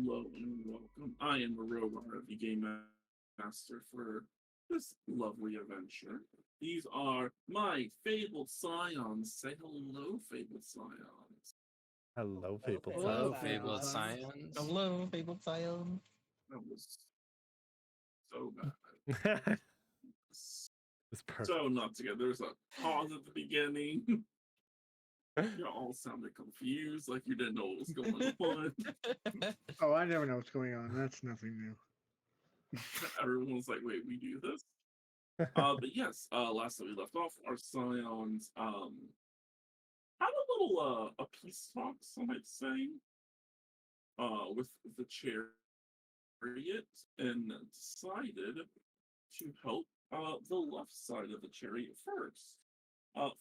Hello and welcome. I am Aurora, the game master for this lovely adventure. These are my fabled scions. Say hello, fabled scions. Hello, Hello, people. Fabled Hello, Time. fabled Scions. scions. Hello, Fabled Scion. That was so bad. It's perfect. So not together. There's a pause at the beginning. You all sounded confused, like you didn't know what was going on. Oh, I never know what's going on. That's nothing new. Everyone was like, "Wait, we do this?" But yes, last time we left off, our scions had a little a peace talk, some might say, with the chariot, and decided to help the left side of the chariot first,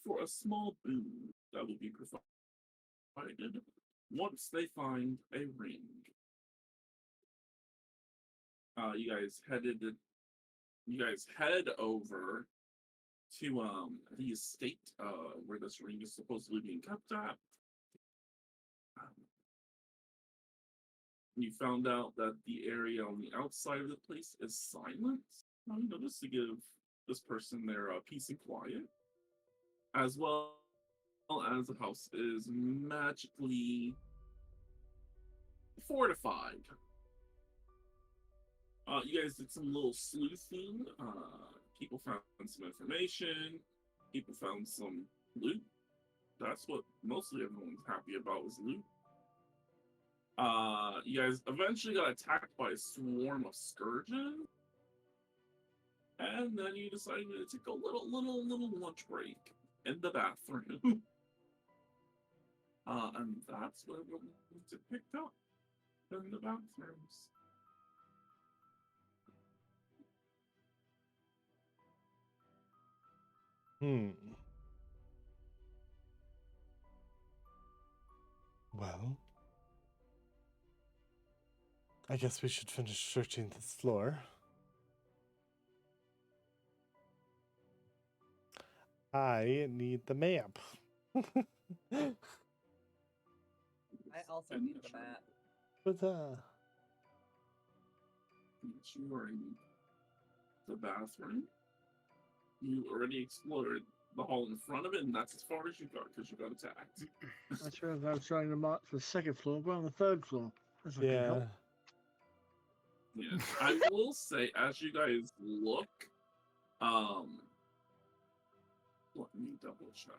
for a small boon that will be provided once they find a ring. You guys head over to the estate where this ring is supposedly being kept at. Um, you found out that the area on the outside of the place is silent. You notice to give this person their peace and quiet, as well as the house is magically fortified. You guys did some little sleuthing. People found some information. People found some loot. That's what mostly everyone's happy about was loot. You guys eventually got attacked by a swarm of scourges, and then you decided to take a little lunch break in the bathroom. And that's where we're going to pick up in the bathrooms. Well, I guess we should finish searching this floor. I need the map. I also need the map. But You are in the bathroom. You already explored the hall in front of it, and that's as far as you got because you got attacked. That's right. I was trying to mark the second floor, but on the third floor. That's not gonna yeah. help. Yeah, I will say, as you guys look, let me double check.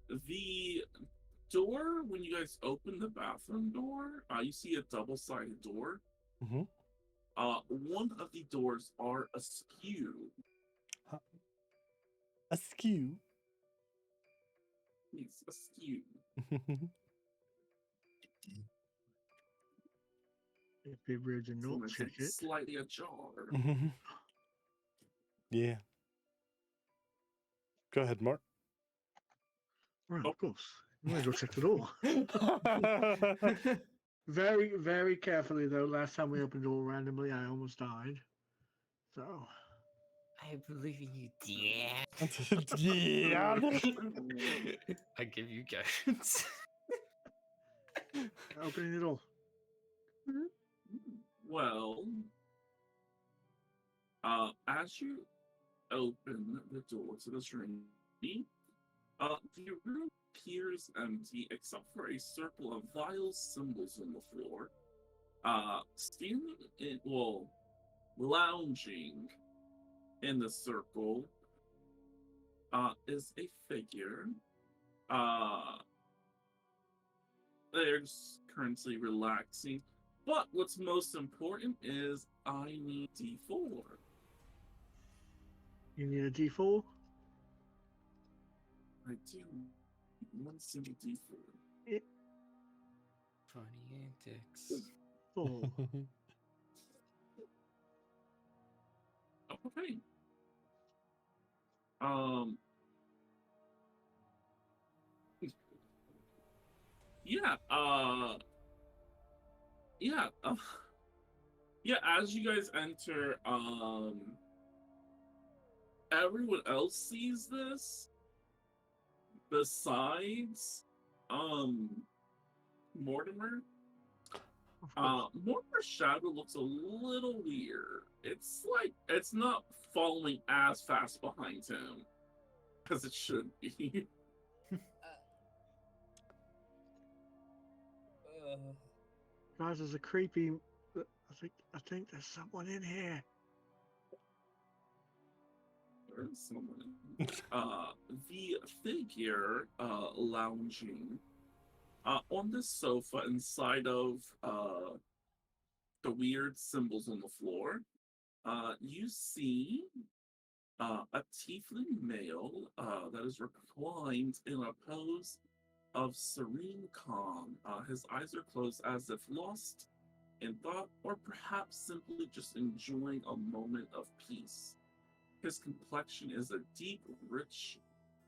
The door when you guys open the bathroom door, you see a double-sided door. Mm-hmm. One of the doors are askew. Askew. It's askew. If the original, So check it's it. slightly ajar. Yeah. Go ahead, Mark. Well, Oh. of course. You might as well check the door. Very, very carefully, though. Last time we opened the door randomly, I almost died. So. I believe in you, dear. Yeah. I give you guidance. Opening the door. Well, as you open the door to this room, the room appears empty except for a circle of vile symbols on the floor. Lounging in the circle is a figure. They're just currently relaxing. But what's most important is I need D4. You need a D4? I do. One single D4. Funny antics. 4. Okay. Yeah, yeah, yeah, as you guys enter, everyone else sees this, besides Mortimer, Of course. Mortimer's shadow looks a little weird. It's like it's not following as fast behind him as it should be. Guys, there's a creepy. I think there's someone in here. There's someone. The figure lounging on the sofa inside of the weird symbols on the floor. You see a tiefling male that is reclined in a pose of serene calm. His eyes are closed as if lost in thought, or perhaps simply just enjoying a moment of peace. His complexion is a deep, rich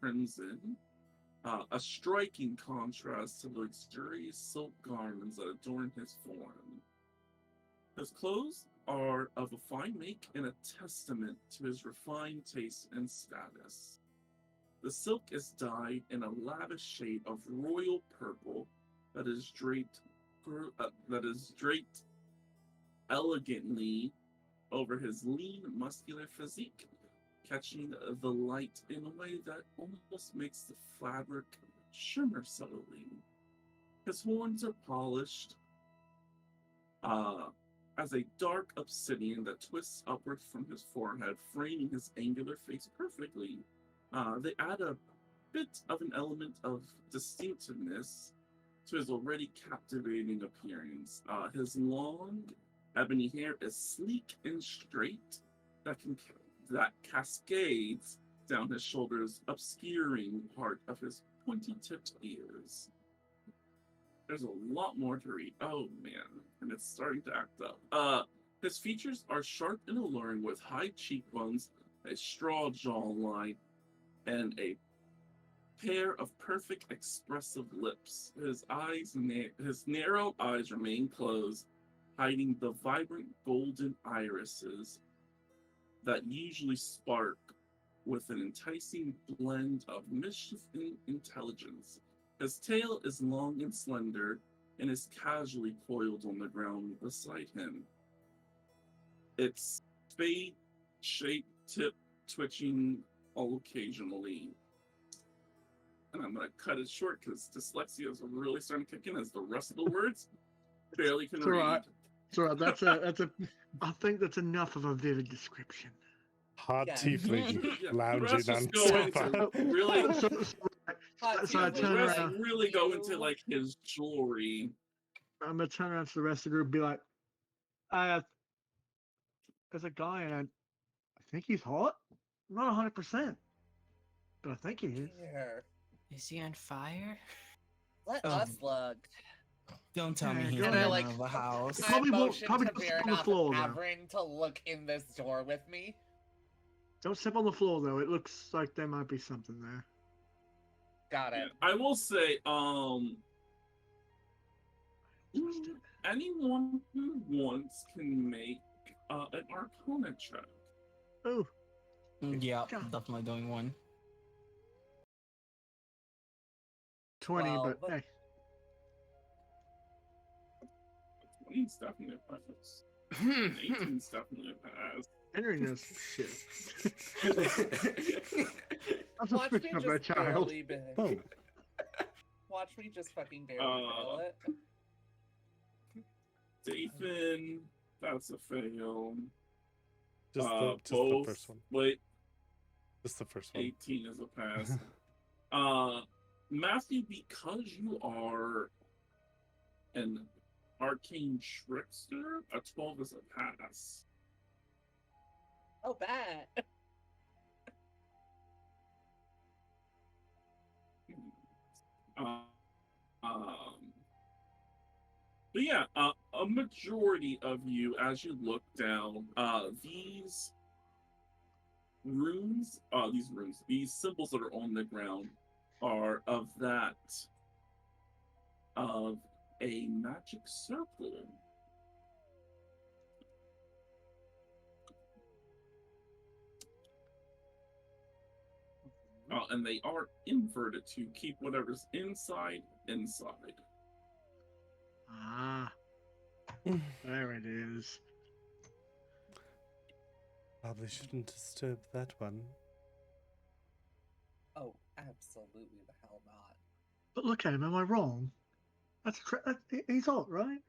crimson, a striking contrast to the luxurious silk garments that adorn his form. His clothes are of a fine make and a testament to his refined taste and status. The silk is dyed in a lavish shade of royal purple that is draped elegantly over his lean, muscular physique, catching the light in a way that almost makes the fabric shimmer subtly. His horns are polished as a dark obsidian that twists upward from his forehead, framing his angular face perfectly. They add a bit of an element of distinctiveness to his already captivating appearance. His long, ebony hair is sleek and straight, that cascades down his shoulders, obscuring part of his pointy-tipped ears. There's a lot more to read. Oh man, and it's starting to act up. His features are sharp and alluring, with high cheekbones, a straw jawline, and a pair of perfect expressive lips. His narrow eyes remain closed, hiding the vibrant golden irises that usually spark with an enticing blend of mischief and intelligence. His tail is long and slender and is casually coiled on the ground beside him. Its spade-shaped tip twitching occasionally. And I'm going to cut it short because dyslexia is really starting to kick in as the rest of the words barely can It's read. alright. It's alright. That's a. I think that's enough of a vivid description. Hot Yeah. tiefling Yeah, the lounging rest on just go into sofa. really, Hot So I the turn rest around. really go into like his jewelry. I'm gonna turn around to the rest of the group and be like, there's a guy and I think he's hot. I'm not 100%, but I think he is. Here, Is he on fire? let Oh. us look. Don't tell me Yeah, he's go in ahead. front of the house. Probably I won't- motioned probably to don't sit on the Viranoth floor, and though. Averin to look in this door with me. Don't step on the floor though. It looks like there might be something there. Got Yeah, it. I will say, Twisted. anyone who wants can make an Arcana check. Oh, Yeah, God. definitely doing one. 20, but 12. hey. 20 is definitely a pass. 18 is definitely a pass. Henry knows some shit. I'm Watch me suspicious of that just child. barely Boom. Watch me just fucking barely fail it. Dathan, that's a fail. Just the Both, first one. wait, Just the first one. 18 is a pass. Matthew, because you are an arcane trickster, a 12 is a pass. Oh, bad. But yeah, a majority of you, as you look down, these these symbols that are on the ground are of a magic circle. And they are inverted to keep whatever's inside. Ah, there it is. Probably shouldn't disturb that one. Oh, absolutely the hell not. But look at him. Am I wrong? He's hot, right?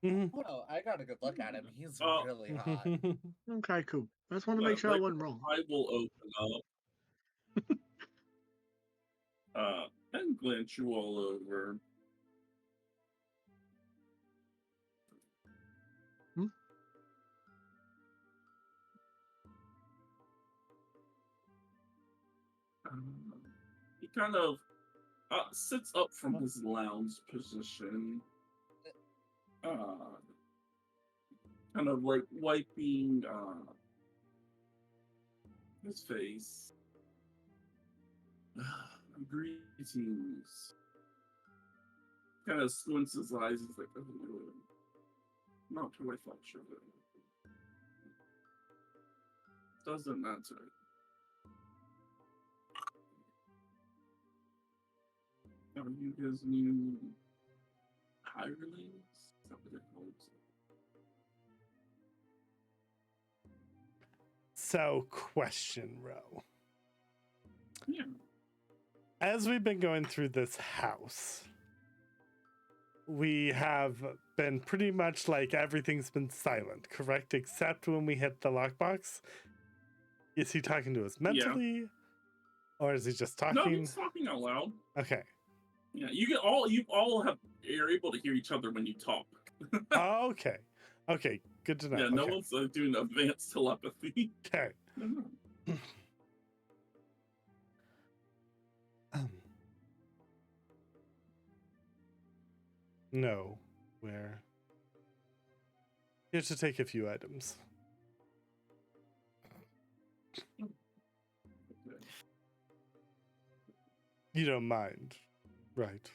Mhm. Oh no, I got a good look at him. He's really hot. Okay, cool. I just want to make sure I wasn't wrong. I will open up and glance you all over. Hmm? He kind of sits up from his lounge position, kind of like wiping his face. Greetings. Kind of squints his eyes. He's like, oh, not who I thought you were. Doesn't matter. Are you his new hirelings? Is that what they're called? So, question, Ro. Yeah. As we've been going through this house, we have been pretty much like everything's been silent, correct? Except when we hit the lockbox. Is he talking to us mentally? Yeah. Or is he just talking? No, he's talking out loud. Okay. Yeah, you're able to hear each other when you talk. Oh, okay. Okay, good to know. Yeah, no one's doing advanced telepathy. Okay. No, we're here to take a few items. You don't mind, right?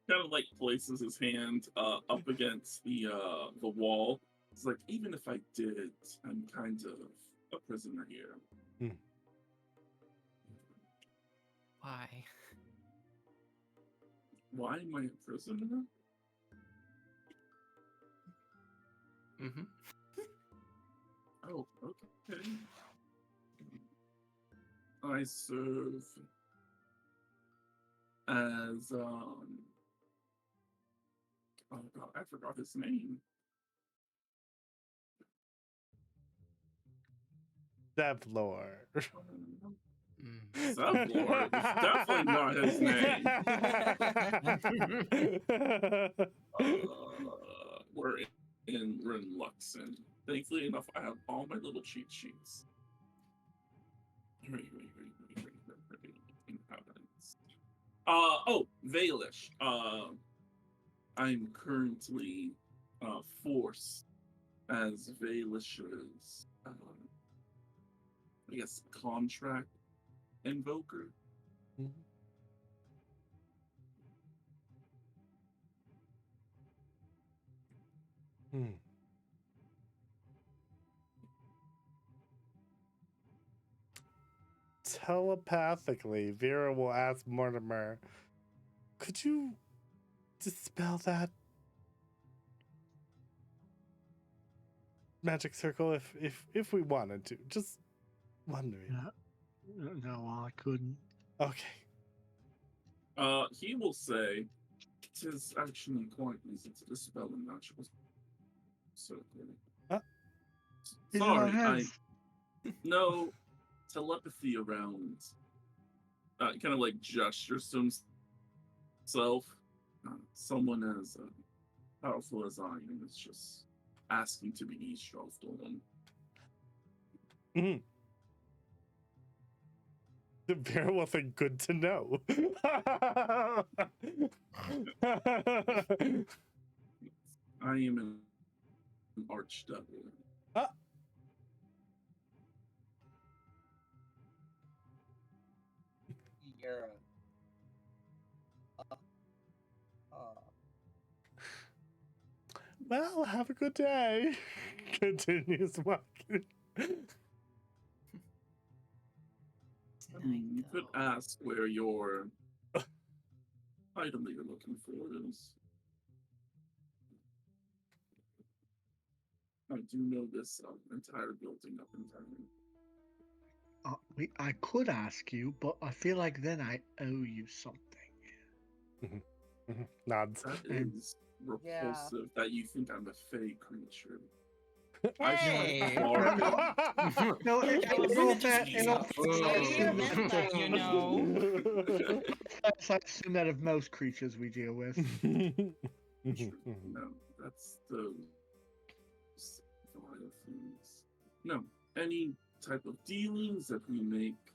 Kind of like places his hand up against the wall. It's like, even if I did, I'm kind of a prisoner here. Why? Why am I a prisoner? Mm-hmm. Oh, okay. I serve as oh god, I forgot his name. Devlor. Devlor is definitely not his name. We're in Luxon. Thankfully enough, I have all my little cheat sheets. Valish. I'm currently forced as Valish's I guess contract invoker. Telepathically, Vera will ask Mortimer, could you dispel that magic circle if we wanted to? Just wondering. No, I couldn't. Okay. He will say, it is actually quite easy to dispel a magical circle. Sorry, I no telepathy around. Kind of like gestures to himself. Someone as powerful as I am is just asking to be eavesdropped on. The bear will think good to know. I am an archdevil. You're Well, have a good day. Continues walking. You could ask where your item that you're looking for is. I do know this entire building up entirely. I could ask you, but I feel like then I owe you something. Nods. That And- is repulsive that you think I'm a fey creature. Hey. No, That was in all meant to fair- be in all- so- I assume meant that, you know. I assume that of most creatures we deal with. No, that's the side of things. No, any type of dealings that we make,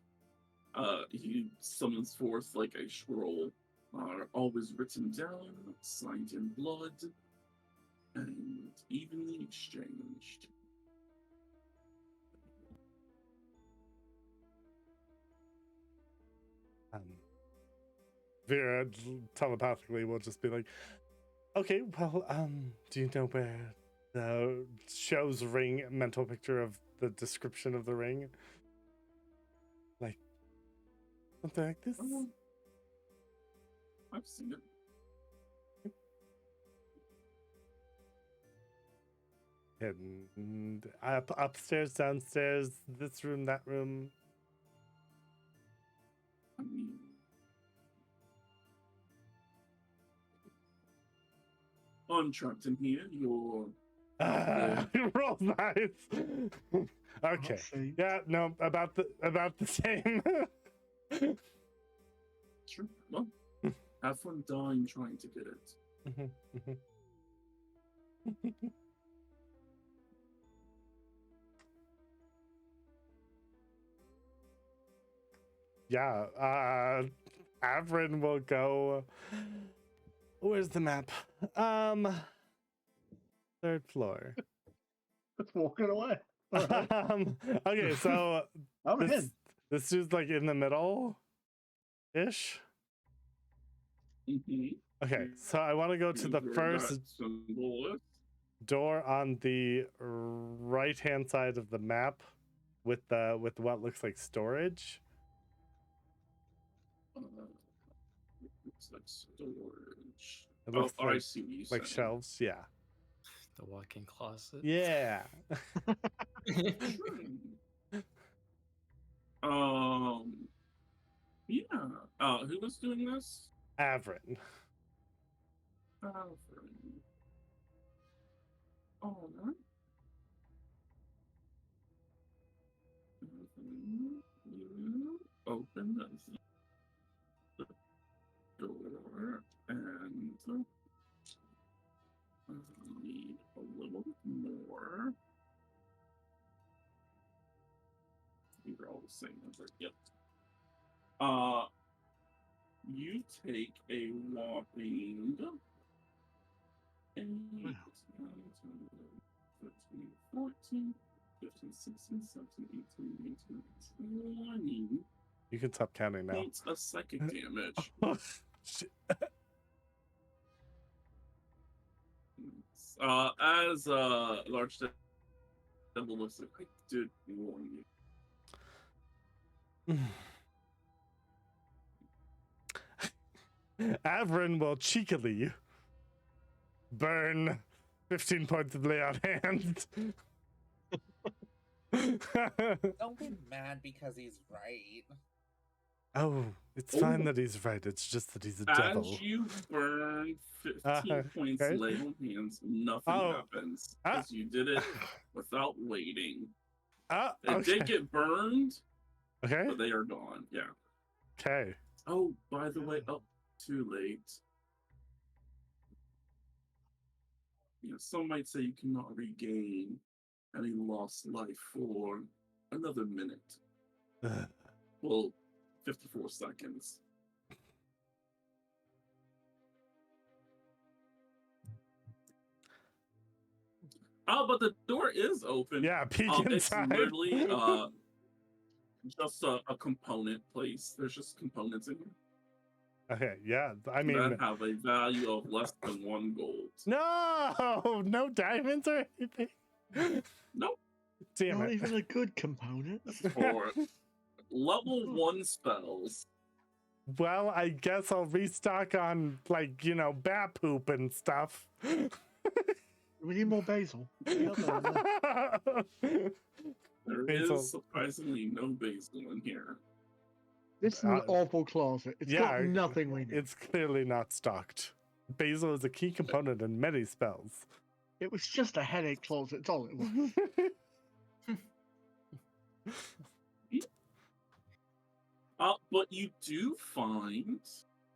he summons forth like a scroll, are always written down, signed in blood, and evenly exchanged. Vera telepathically will just be like, okay, well, do you know where the shows ring mental picture of the description of the ring? Like something like this? I've seen it. And upstairs, downstairs, this room, that room. I mean, untrapped in here, you're Rolls nice. Okay. See. Yeah, no, about the same. sure. Well, have fun dying trying to get it. Yeah, Avrin will go. Where's the map? Third floor. It's walking away. Alright. Okay, so I'm this, in. this is like in the middle ish. Mhm. Okay, so I want to go to the Where first that symbol is. door on the right hand side of the map with what looks like storage. Looks like storage. It looks I like see what you like said. shelves. Yeah. The walk-in closet. Yeah. Yeah. Who was doing this? Avrin. Alfred. All right. You open the door and need a little more. These are all the same number. Yep. You take a whopping 8, 9, 10, 13, 14, 15, 16, 17, 18, 19, 20 You can stop counting now. points of psychic damage. Shit. As large devil looks like I did warn you. Avrin will cheekily burn 15 points of lay on hands. Don't be mad because he's right. Oh, it's fine that he's right. It's just that he's a devil. As you burn 15 points okay. lay on hands, nothing happens. Because you did it without waiting. They Okay. did get burned, Okay. but they are gone. Yeah. Okay. Oh, by the way, too late. You know, some might say you cannot regain any lost life for another minute. Well, 54 seconds. But the door is open. Yeah, peek It's inside. literally just a component place. There's just components in here Okay, yeah. I mean, that have a value of less than 1 gold. no diamonds or anything. Nope. Damn Not it. even a good component. This is for level 1 spells. Well, I guess I'll restock on, like, bat poop and stuff. We need more basil. There Basil. is surprisingly no basil in here. This is an awful closet. It's got nothing we need. It's clearly not stocked. Basil is a key component in many spells. It was just a headache closet. That's all it was. But you do find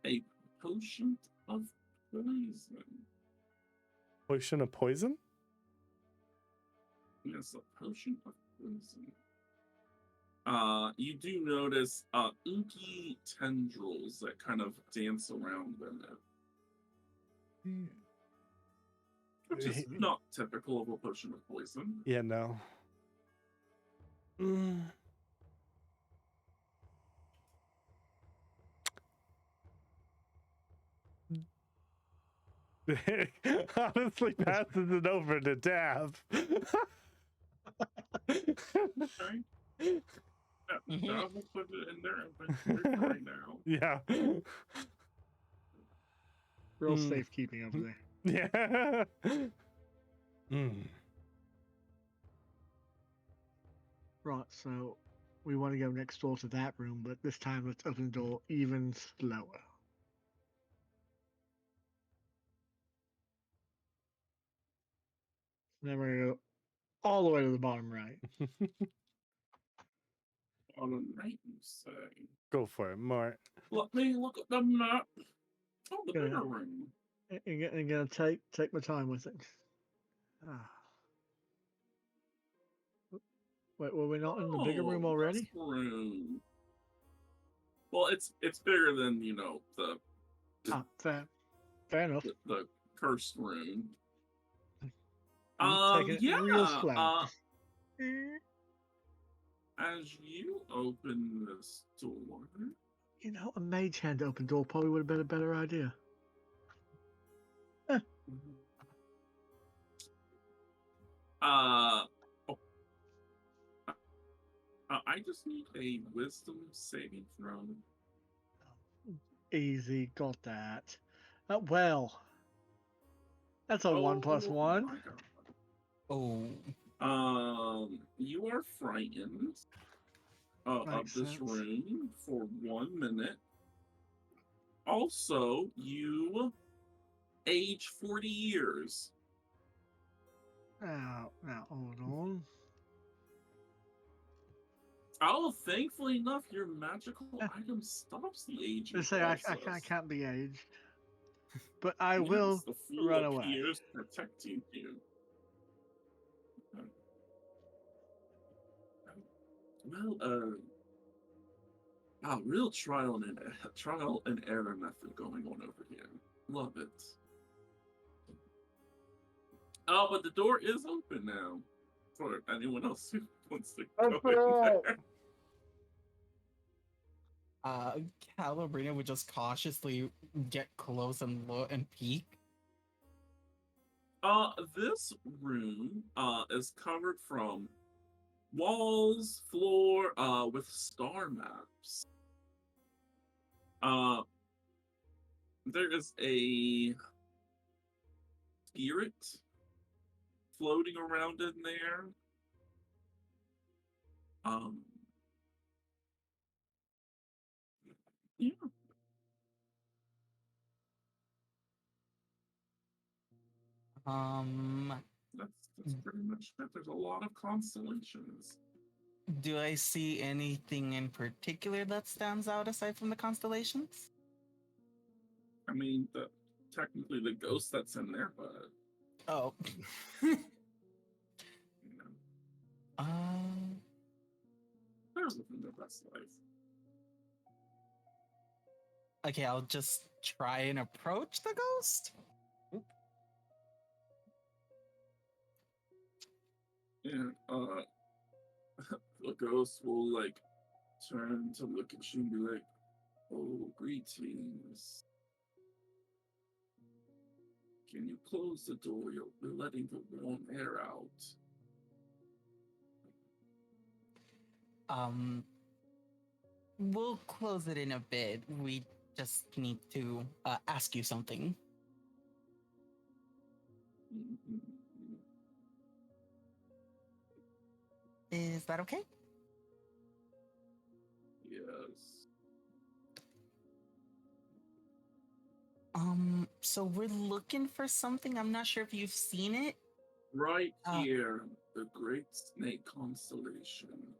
a potion of poison. Potion of poison? Yes, a potion of poison. You do notice inky tendrils that kind of dance around in it. Which is not typical of a potion of poison. Yeah, no. Honestly passes it over to Dav. Okay. Yeah, we'll put it in their inventory for right now. Yeah. Real safekeeping over there. Yeah. Right, so we want to go next door to that room, but this time let's open the door even slower. Then we're going to go all the way to the bottom right. On the right, you say. Go for it, Mort. Let me look at the map. Oh, the Yeah. bigger room. I'm going to take my time with it. Wait, were we not in the bigger room already? This room. Well, it's bigger than, the Fair enough. the cursed room. Taking it real slow. As you open this door, A mage hand open door probably would have been a better idea. I just need a wisdom saving throw. Easy, got that. Well, that's a 1+1. my God. Oh. You are frightened of Makes this sense. room for 1 minute. Also, you age 40 years. Now, hold on. Oh, thankfully enough, your magical item stops the aging Let's say process. I can't be aged, but I Yes, will the fool run away. appears protecting you. Well, real trial and error method going on over here. Love it. Oh, but the door is open now for anyone else who wants to go in there. Calabrina would just cautiously get close and look and peek. This room is covered from walls, floor, with star maps. There is a spirit floating around in there. Yeah. That's pretty much it. There's a lot of constellations. Do I see anything in particular that stands out aside from the constellations? I mean, technically the ghost that's in there, but Oh. they're living their best life. Okay, I'll just try and approach the ghost. And the ghost will turn to look at you and be like, "Oh, greetings. Can you close the door? You'll be letting the warm air out." We'll close it in a bit. We just need to ask you something. Mhm. Is that okay? Yes. So we're looking for something. I'm not sure if you've seen it. Right Uh, here, the Great Snake Constellation.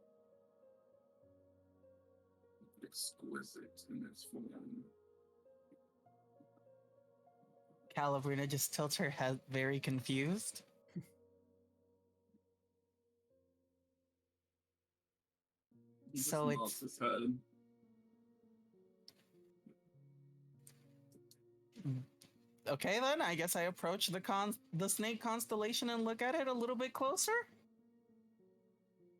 Exquisite in its form. Calabrina just tilts her head, very confused. He just So nods it's his head. okay then. I guess I approach the snake constellation and look at it a little bit closer.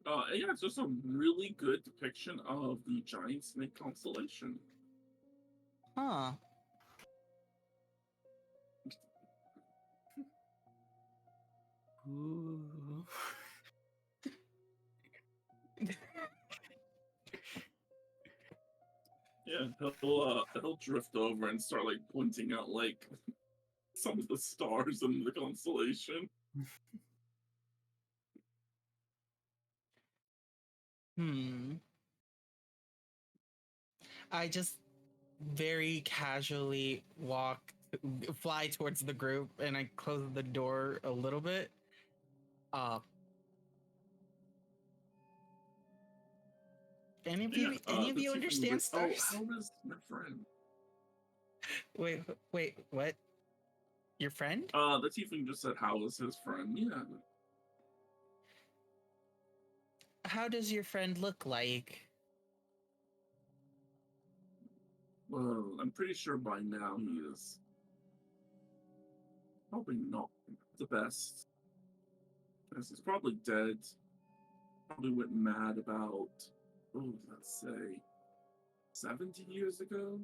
Yeah, it's just a really good depiction of the giant snake constellation. Huh. Ooh. Yeah, he'll drift over and start like pointing out like some of the stars in the constellation. I just very casually fly towards the group, and I close the door a little bit. Uh, any of Yeah, you the tiefling was like, understand "Oh, stars? how is my friend?" Wait, what? Your friend? The tiefling just said, "How is his friend?" Yeah. How does your friend look like? Well, I'm pretty sure by now he is probably not the best. As he's probably dead. Probably went mad about, let's say, 70 years ago.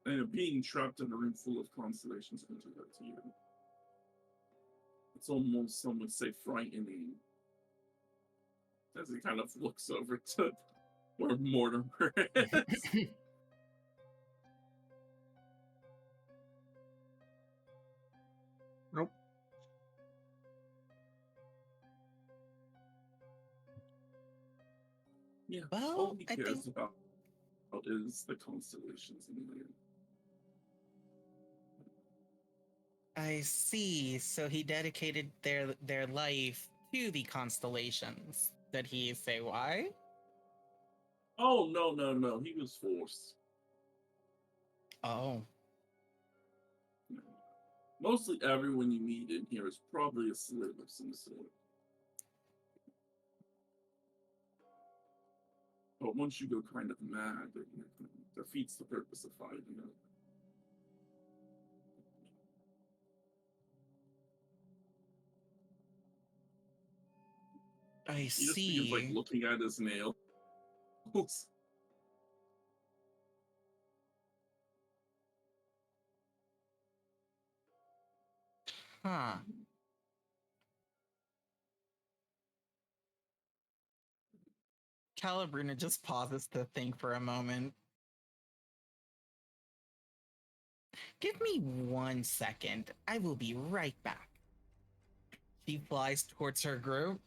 And being trapped in a room full of constellations can do that to you. It's almost, some would say, frightening. As he kind of looks over to where Mortimer is. Nope. Yeah, Well, all he I cares think about is the constellations in the air. I see. So he dedicated their life to the constellations. Did he say why? Oh, no. He was forced. Oh, Mostly everyone you meet in here is probably a slave of some sort. But once you go kind of mad, it defeats the purpose of fighting it. I He just begins like see. looking at his nails. Huh. Calabrina just pauses to think for a moment. Give me 1 second. I will be right back. She flies towards her group.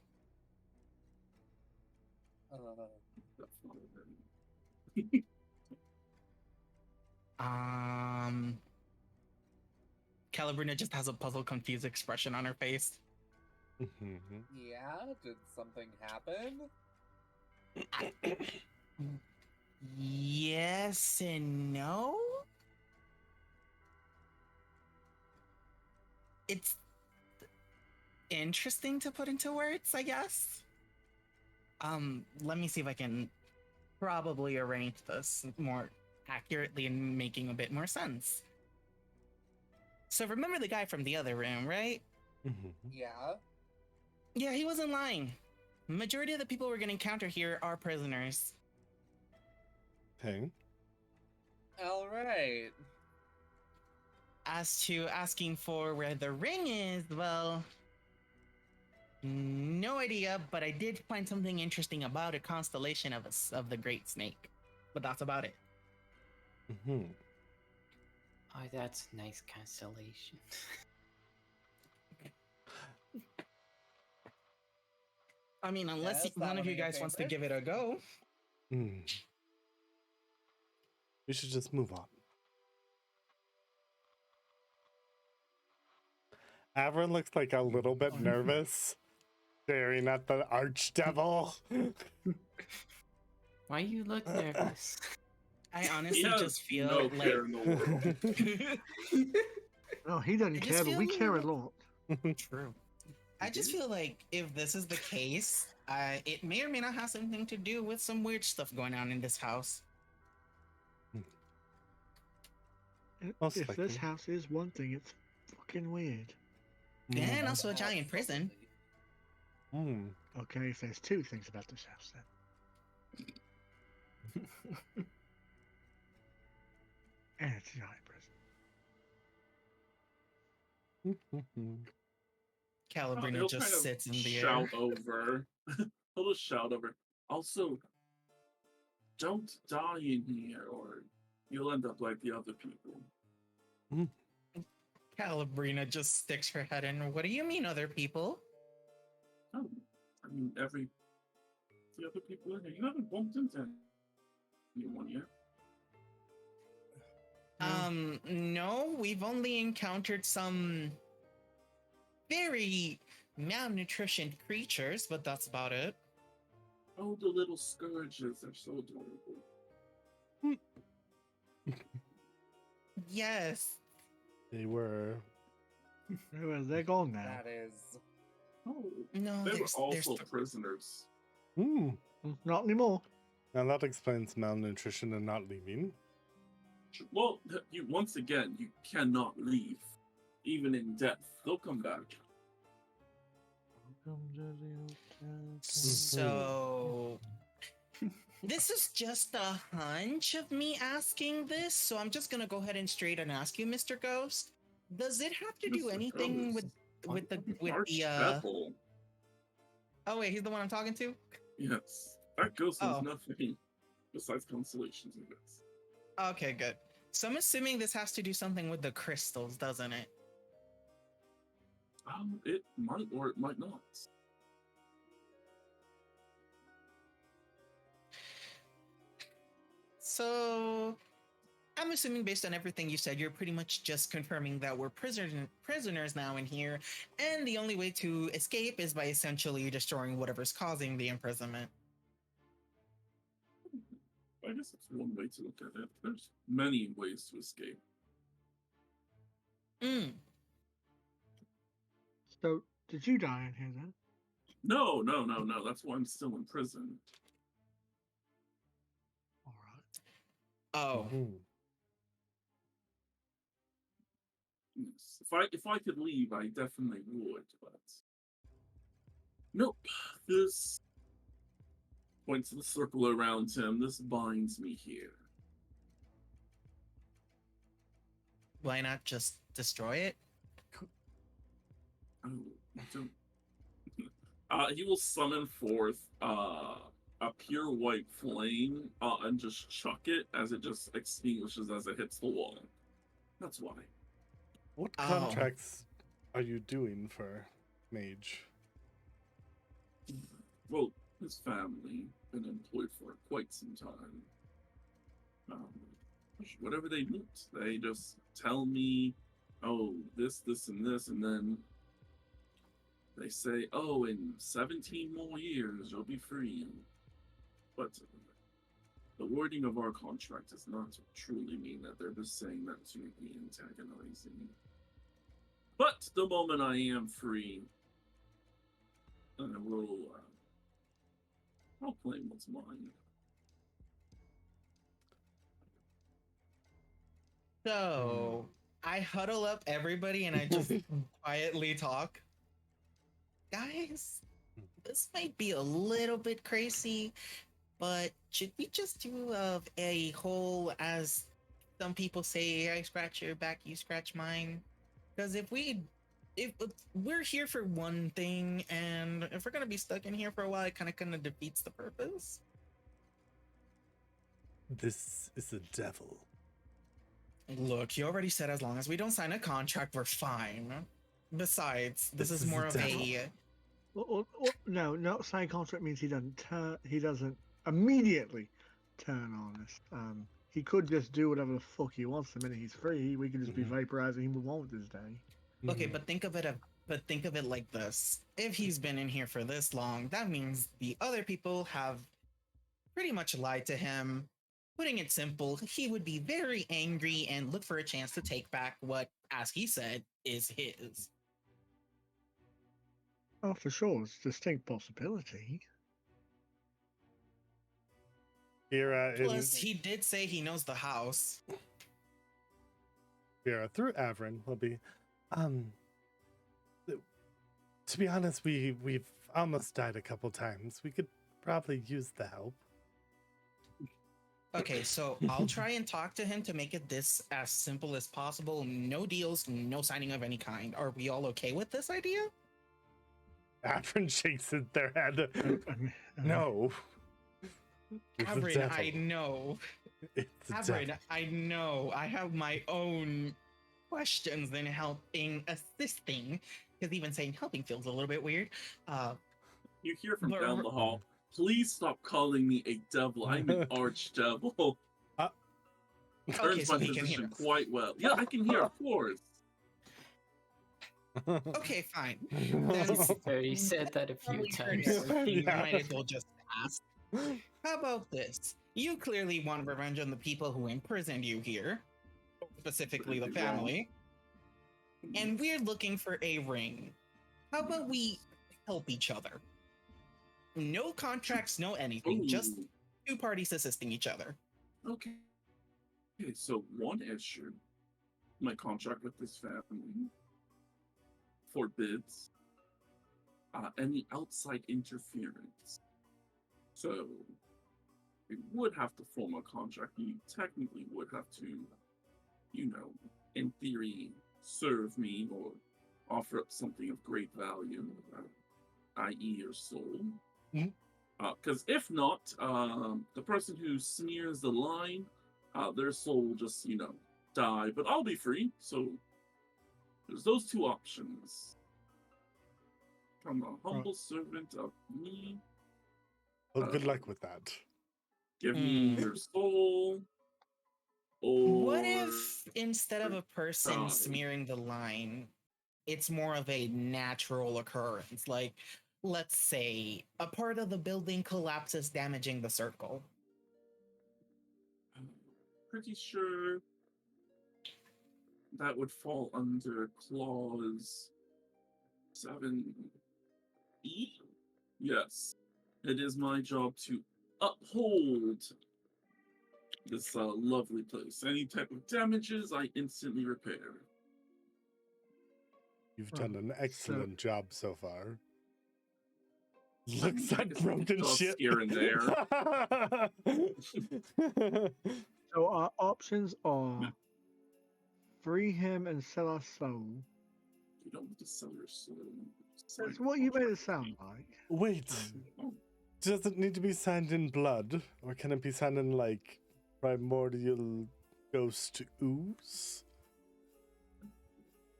Um, Calabrina just has a puzzled, confused expression on her face. Yeah, did something happen? Yes and no? It's interesting to put into words, I guess. Let me see if I can probably arrange this more accurately and making a bit more sense. So remember the guy from the other room, right? Yeah. Yeah, he wasn't lying. Majority of the people we're gonna encounter here are prisoners. Okay. All right. As to asking for where the ring is, well, No idea, but I did find something interesting about a constellation of the Great Snake. But that's about it. Hmm. Oh, that's a nice constellation. I mean, unless Is that one of one you of your guys wants to favorites? give it a go. Hmm. We should just move on. Avron looks like a little bit nervous, staring at the archdevil. Why you look nervous? I He honestly has just feel no like care in the world. No, he doesn't I just care, but we feel care a like- lot. true. I just feel like if this is the case, it may or may not have something to do with some weird stuff going on in this house. Most If likely. this house is one thing, it's fucking weird. And also a giant prison. Hmm. Okay, if there's two things about this house, then. And it's a giant prison. Calabrina He'll just kind of sits in the air. shout over. He'll just shout over. Also, don't die in here, or you'll end up like the other people. Calabrina just sticks her head in. What do you mean, other people? Oh, I mean, the other people in here. You haven't bumped into anyone yet. No, we've only encountered some very malnutritioned creatures, but that's about it. Oh, the little scourges are so adorable. Yes. They were. Well, they're gone now. That is. Oh, No, they were there's also th- prisoners. Hmm. Not anymore. Now that explains malnutrition and not leaving. Well, you once again, you cannot leave, even in death. They'll come back. So this is just a hunch of me asking this, so I'm just gonna go ahead and straight and ask you, Mr. Ghost. Does it have to do Mr. anything Ghost? with the Archdevil. Oh wait, he's the one I'm talking to? Yes, that ghost is Oh. nothing besides constellations of this. Okay, good. So I'm assuming this has to do something with the crystals, doesn't it? It might or it might not. So I'm assuming based on everything you said, you're pretty much just confirming that we're prisoners now in here, and the only way to escape is by essentially destroying whatever's causing the imprisonment. I guess it's one way to look at it. There's many ways to escape. Mm. So, did you die in here then? No. That's why I'm still in prison. All right. Oh. Mhm. Yes. If I could leave, I definitely would, but nope. This points to the circle around him. This binds me here. Why not just destroy it? Oh, I don't. He will summon forth a pure white flame and just chuck it as it just extinguishes as it hits the wall. That's why. What Oh. contracts are you doing for Mage? Well, his family been employed for quite some time. Whatever they need, they just tell me, oh, this, and this, and then they say, oh, in 17 more years, you'll be free. But the wording of our contract does not truly mean that they're just saying that to be antagonizing. But the moment I am free, I will, I'll claim what's mine. So I huddle up everybody and I just quietly talk. Guys, this might be a little bit crazy, but should we just do a whole, as some people say, I scratch your back, you scratch mine? Because if we if we're here for one thing, and if we're gonna be stuck in here for a while, it kind of defeats the purpose. This is the devil. Look, you already said as long as we don't sign a contract, we're fine. Besides, this is is more the of devil. a No, not sign contract means he doesn't immediately turn on us. He could just do whatever the fuck he wants the minute he's free. We could just be vaporizing him with one this day. okay, Mhm. but think of it like this. If he's been in here for this long, that means the other people have pretty much lied to him. Putting it simple, he would be very angry and look for a chance to take back what, as he said, is his. Oh, for sure, it's a distinct possibility. Vera, Plus, he did say he knows the house. Vera through Avrin will be, to be honest, we've almost died a couple times. We could probably use the help. Okay, so I'll try and talk to him to make it this as simple as possible. No deals, no signing of any kind. Are we all okay with this idea? Avrin shakes their head. No. It's the Avrin, I devil. know. It's the Avrin, devil. I know. I have my own questions in helping, assisting, because even saying helping feels a little bit weird. You hear from But- down the hall. Please stop calling me a devil. I'm an archdevil. Okay, Turns so my he can hear position us. quite well. Yeah, I can hear, of course. Okay, fine. Then So he said that a few probably heard times. everything. Yeah. I might as well just ask. How about this? You clearly want revenge on the people who imprisoned you here, specifically the Could be wrong. family, and we're looking for a ring. How about we help each other? No contracts, no anything, just Ooh, two parties assisting each other. okay. Okay, so one issue. My contract with this family forbids any outside interference. So we would have to form a contract. You technically would have to, in theory, serve me or offer up something of great value, i.e., your soul. Mhm. Because if not, the person who smears the line, their soul will just, die. But I'll be free. So there's those two options. I'm a humble servant of me. Well, good luck with that. Give me your soul. Or What if instead of a person die. smearing the line, it's more of a natural occurrence? Like, let's say a part of the building collapses, damaging the circle. Pretty sure that would fall under clause 7E? Yes. It is my job to uphold this lovely place. Any type of damages, I instantly repair. You've Right, done an so- excellent job so far. Looks I like guess broken just shit. here and there. So our options are free him and sell our soul. You don't need to sell your soul. That's what you made it sound like. Wait, does it need to be signed in blood, or can it be signed in like primordial ghost ooze?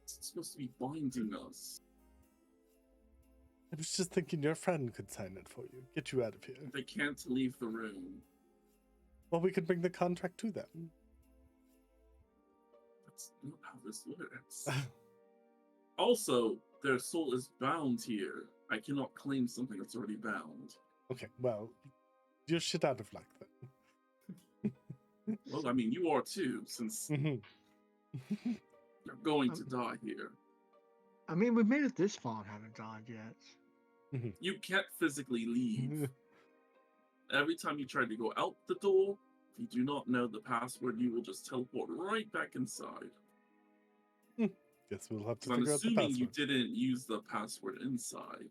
It's supposed to be binding us. I was just thinking your friend could sign it for you, get you out of here. They can't leave the room. Well, we could bring the contract to them. That's not how this works. Also, their soul is bound here. I cannot claim something that's already bound. Okay, well, you're shit out of luck then. Well, I mean, you are too, since Mhm. you're going to die here. I mean, we've made it this far and haven't died yet. You can't physically leave. Every time you try to go out the door, if you do not know the password, you will just teleport right back inside. Guess we'll have to So I'm figure out the assuming you password. didn't use the password inside.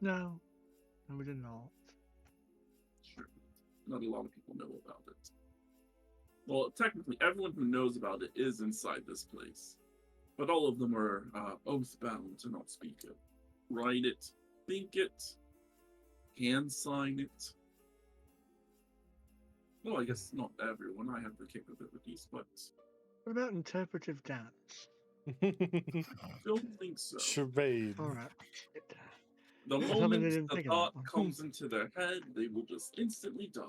No, we did not. Sure. Not a lot of people know about it. Well, technically, everyone who knows about it is inside this place, but all of them are oath bound to not speak it. Write it, think it, hand sign it. Well, I guess not everyone. I have the capabilities, but What about interpretive dance? don't think so. Charades. All right. The Something they moment didn't the think of that thought one. comes into their head, they will just instantly die.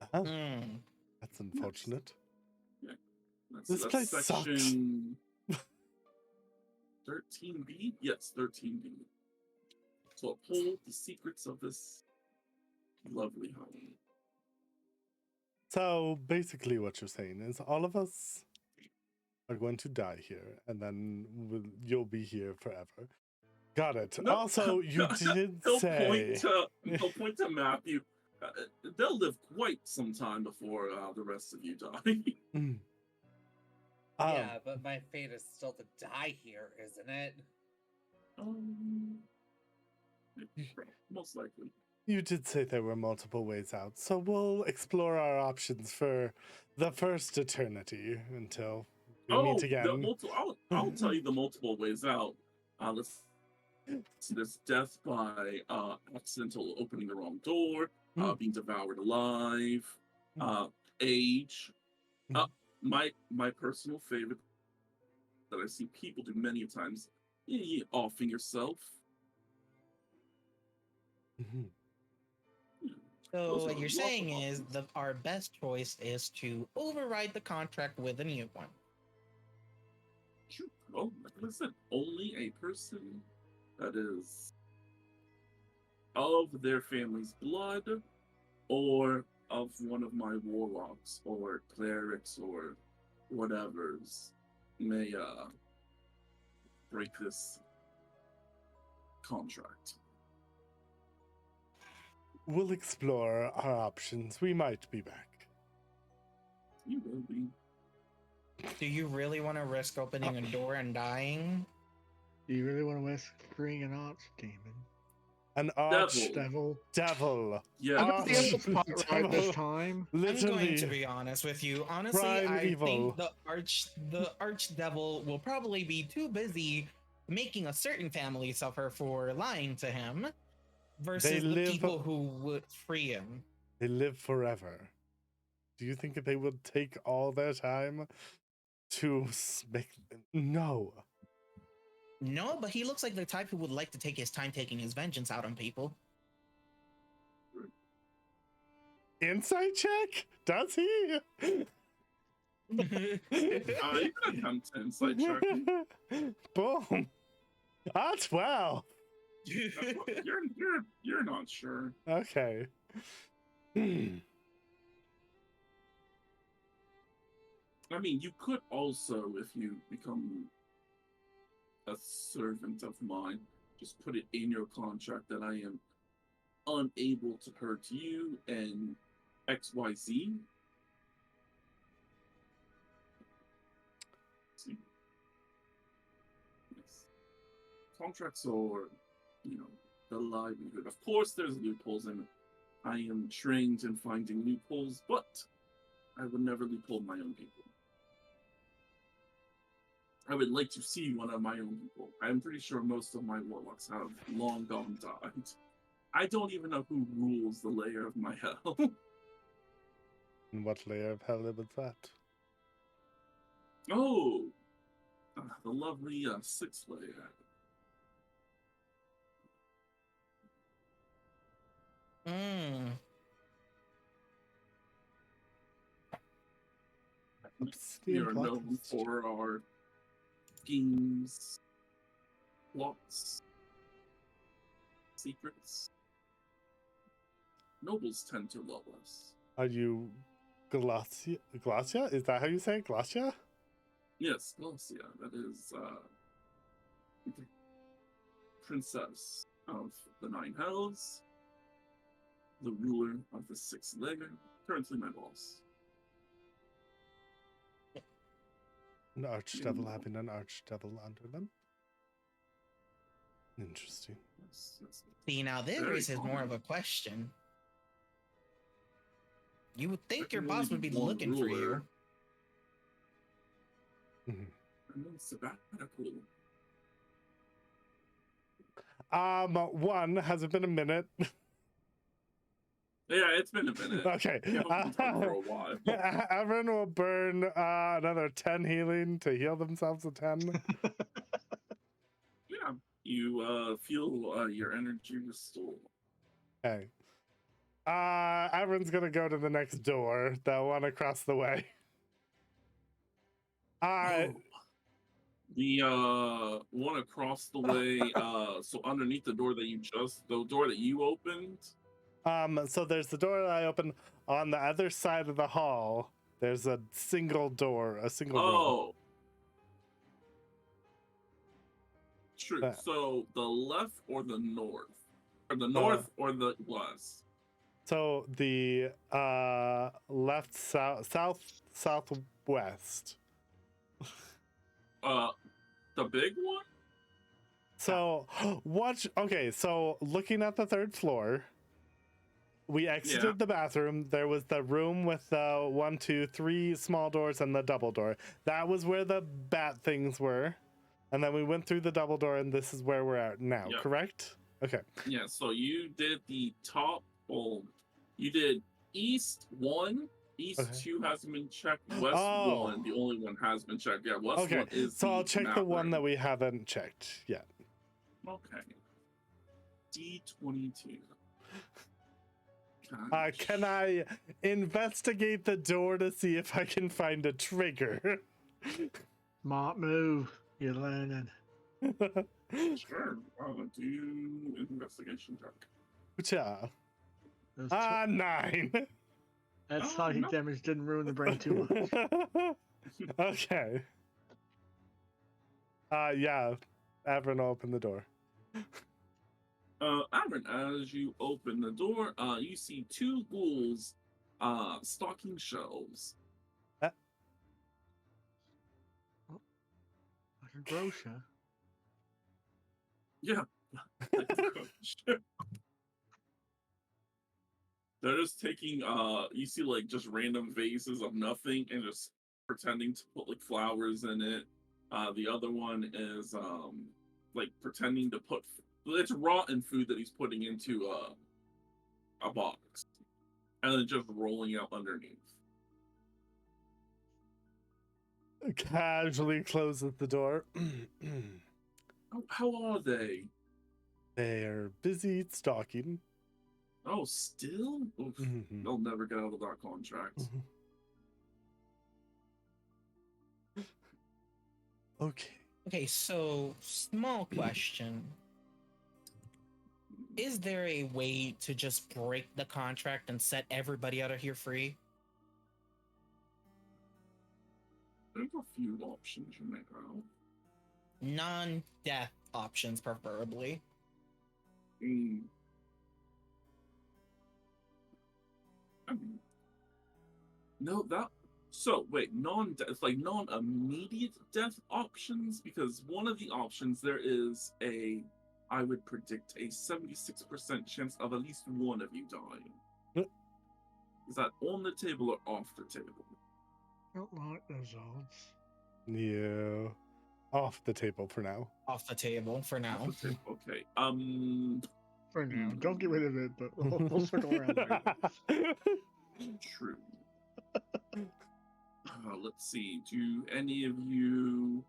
Uh-huh. Mm. That's unfortunate. That's Place sucks. section 13B? Yes, 13B. To uphold the secrets of this lovely home. So basically, what you're saying is all of us are going to die here, and then you'll be here forever. Got it. No, Also, you did he'll say point to Matthew. They'll live quite some time before the rest of you die. Mm. Yeah, but my fate is still to die here, isn't it? Most likely. You did say there were multiple ways out, so we'll explore our options for the first eternity until we meet again. I'll tell you the multiple ways out. There's death by accidental opening the wrong door, being devoured alive, age. My personal favorite that I've seen people do many times, you offing yourself. Mhm. So Those what are you're lots saying of is options. our best choice is to override the contract with a new one. Well, like I said, only a person that is of their family's blood or of one of my warlocks or clerics or whatever's may break this contract. We'll explore our options. We might be back. You will be. Do you really want to risk opening a door and dying? Do you really want to risk freeing an archdemon? An Devil. devil. Yeah. I got the Arch elf part right this devil. time. I'm going to Literally, be honest with you. Honestly, prime I evil. think the archdevil will probably be too busy making a certain family suffer for lying to him versus the people who would free him. They live forever. Do you think that they would take all their time to make? No. No, but he looks like the type who would like to take his time taking his vengeance out on people. Insight check? Does he? You can attempt to insight check. Boom. 12. You're not sure. Okay. I mean, you could also, if you become a servant of mine, just put it in your contract that I am unable to hurt you and XYZ. See. Yes. Contracts are, the livelihood. Of course, there's loopholes, and I am trained in finding loopholes, but I would never loophole my own people. I would like to see one of my own people. I'm pretty sure most of my warlocks have long gone died. I don't even know who rules the layer of my hell. And what layer of hell was that? Oh, the lovely sixth layer. We are known for our schemes, plots, secrets. Nobles tend to love us. Are you Glacia? Glacia? Is that how you say it? Glacia? Yes, Glacia. That is the princess of the Nine Hells, the ruler of the Sixth Layer, currently my boss. An archdevil having an archdevil under them? Interesting. Yes. See, now this Very raises more common. of a question. You would think There your can only boss would be one looking for you. ruler. Mhm. And then sabbatical. One, has it been a minute? Yeah, it's been a minute. Okay. We haven't been talking for a while. Everyone will burn another 10 healing to heal themselves a 10. Yeah, you feel your energy restored. Okay. Everyone's gonna go to the next door, the one across the way. Oh, the one across the way, so underneath the door that you opened. So there's the door that I opened on the other side of the hall. There's a single door, a single room. Oh, true. Uh, So the left or the north, or the north or the west. So the left, southwest. The big one. So watch. Okay, so looking at the third floor, we exited the bathroom. There was the room with the 1, 2, 3 small doors and the double door. That was where the bat things were, and then we went through the double door, and this is where we're at now. Yep. Correct? Okay. Yeah. So you did the top. Well, you did east 1. East Okay. 2 hasn't been checked. West 1, the only one has been checked. Yeah, West 1 is. So I'll check the one bathroom. that we haven't checked yet. Okay. D22. Can I investigate the door to see if I can find a trigger? Smart move. You're learning. Sure. Do investigation check. Yeah. Those 9. that Oh, psychic no. damage didn't ruin the brain too much. Okay. Yeah. Avron will open the door. Aaron, as you open the door, you see 2 ghouls stocking shelves. Like a grocer. Yeah. They're just taking you see like just random vases of nothing and just pretending to put like flowers in it. The other one is like pretending to put it's rotten food that he's putting into a box and then just rolling out underneath. Casually closes the door. How are they? They're busy stalking. Oh, still? Oof, Mhm. they'll never get out of that contract. Okay. Okay, so small question. Is there a way to just break the contract and set everybody out of here free? There's a few options you make out. Non-death options, preferably. Mm. I mean, no, that. So wait, it's like non-immediate death options because one of the options there is I would predict a 76% chance of at least one of you dying. Yep. Is that on the table or off the table? Don't like those odds. Yeah. Off the table for now. Off the table for now. Off the table. Okay. For now. Don't get rid of it, but we'll circle around later. True. Let's see. Do any of you,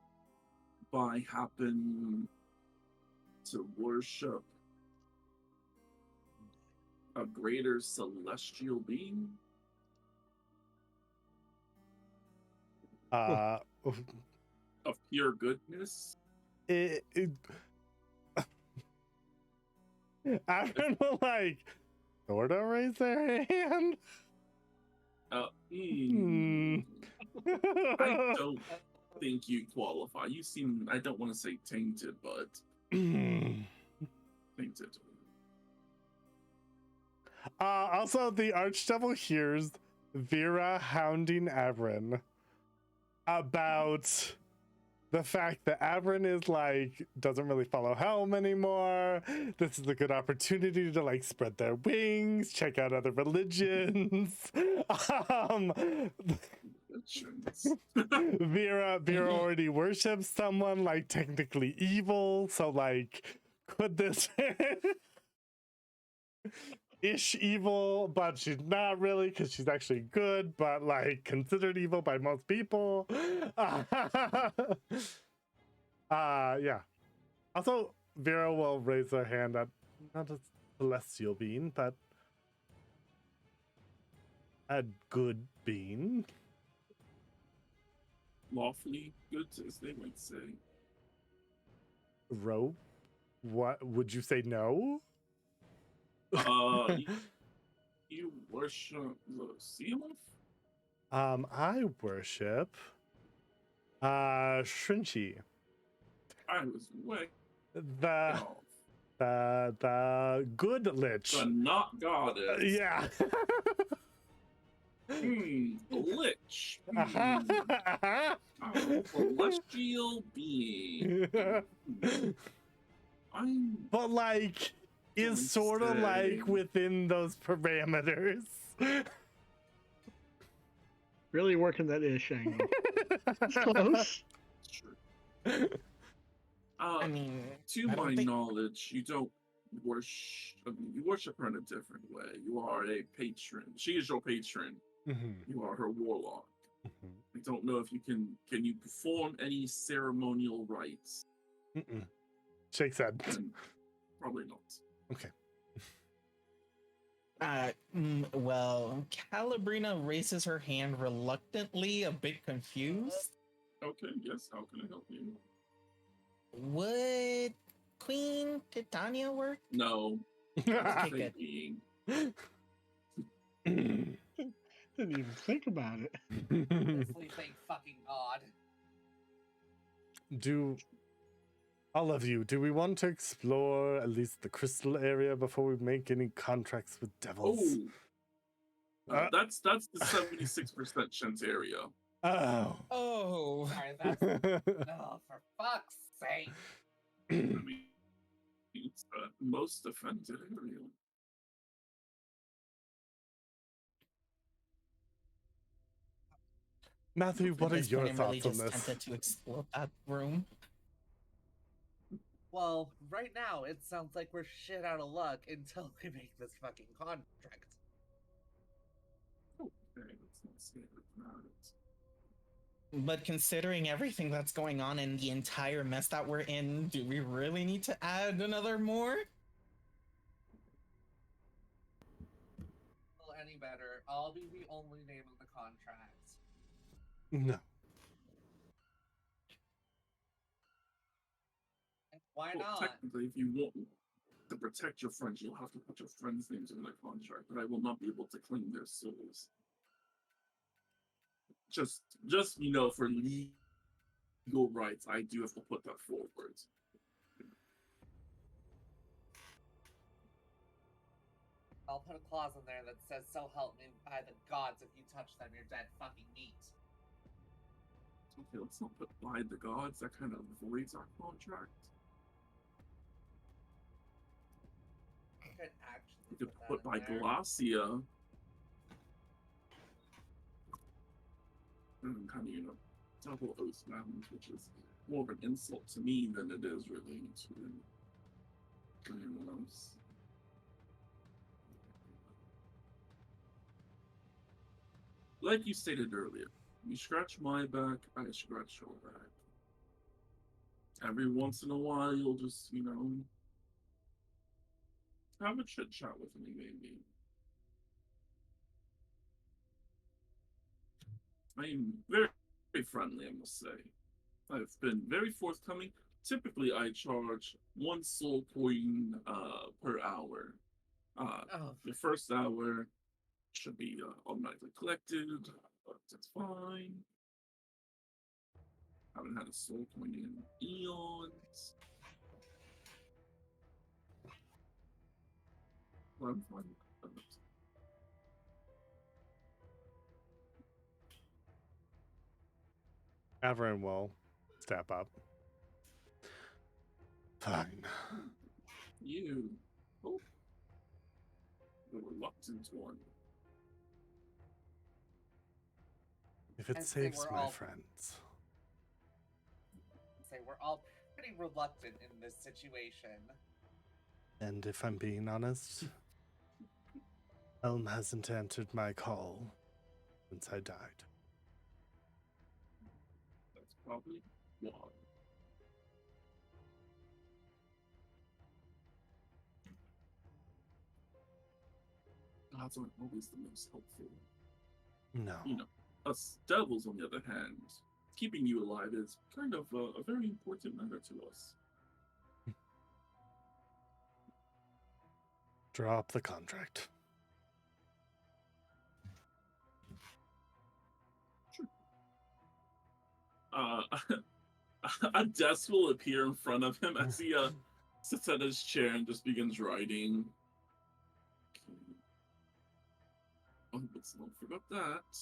by happen to worship a greater celestial being? Of pure goodness? Aaron will like sort of raise their hand. I don't think you qualify. You seem, I don't want to say tainted, but tainted. Also, the Archdevil hears Vera hounding Avron about the fact that Avrin is like doesn't really follow Helm anymore. This is a good opportunity to like spread their wings, check out other religions. um, Vera already worships someone like technically evil, so like could this ish evil, but she's not really because she's actually good, but like considered evil by most people. Yeah. Also, Vera will raise her hand at not a celestial being, but a good being. Lawfully good, as they might say. Ro, what would you say? No. You worship the Seamoth? I worship Shrinchi. I was way The off. the good lich. The not goddess. Yeah. Lich. Celestial being. But like is sort of like within those parameters. Really working that ish angle. It's close. I mean, to I don't my think- knowledge, you don't worship. I mean, you worship her in a different way. You are a patron. She is your patron. You are her warlock. I don't know if you can you perform any ceremonial rites? Shakes head. Probably not. Okay. Well, Calabrina raises her hand reluctantly, a bit confused. Okay, yes. How can I help you? Would Queen Titania work? No. Okay, Say good. being. Didn't even think about it. Honestly, thank fucking God. Do all of you, do we want to explore at least the crystal area before we make any contracts with devils? Oh. That's the 76% chance area. Oh. Oh. Sorry, that's no, for fuck's sake. I mean, it's the most defended area. Matthew, what At are this your point, I'm really thoughts on just this? tempted to explore that room. Well, right now it sounds like we're shit out of luck until we make this fucking contract. Okay, let's not say about it. But considering everything that's going on and the entire mess that we're in, do we really need to add another more? Well, any better, I'll be the only name on the contract. No. Why Well, not? technically, if you want to protect your friends, you'll have to put your friends' names in the contract, but I will not be able to claim their souls. Just for legal rights, I do have to put that forward. I'll put a clause in there that says, "So help me by the gods, if you touch them, you're dead fucking meat." Okay, let's not put by the gods. That kind of voids our contract. I could actually You could that put in by there. Glacia. And kind of, double oath mountains, which is more of an insult to me than it is really to anyone else. Like you stated earlier, you scratch my back, I scratch your back. Every once in a while, you'll just, have a chit chat with me, maybe. I am very, very friendly, I must say. I've been very forthcoming. Typically, I charge 1 soul coin per hour. Oh, The first hour should be automatically collected, but that's fine. Haven't had a soul coin in eons. But I'm fine with that. Averin will step up. Fine. You. Oh. The reluctant one. If it I'd say saves we're my all- friends. Say we're all pretty reluctant in this situation. And if I'm being honest, Elm hasn't answered my call since I died. That's probably why. Gods aren't always the most helpful. No. You know, us devils, on the other hand, keeping you alive is kind of a very important matter to us. Drop the contract. Uh, a desk will appear in front of him as he sits at his chair and just begins writing. Okay. Oh, let's not forget that.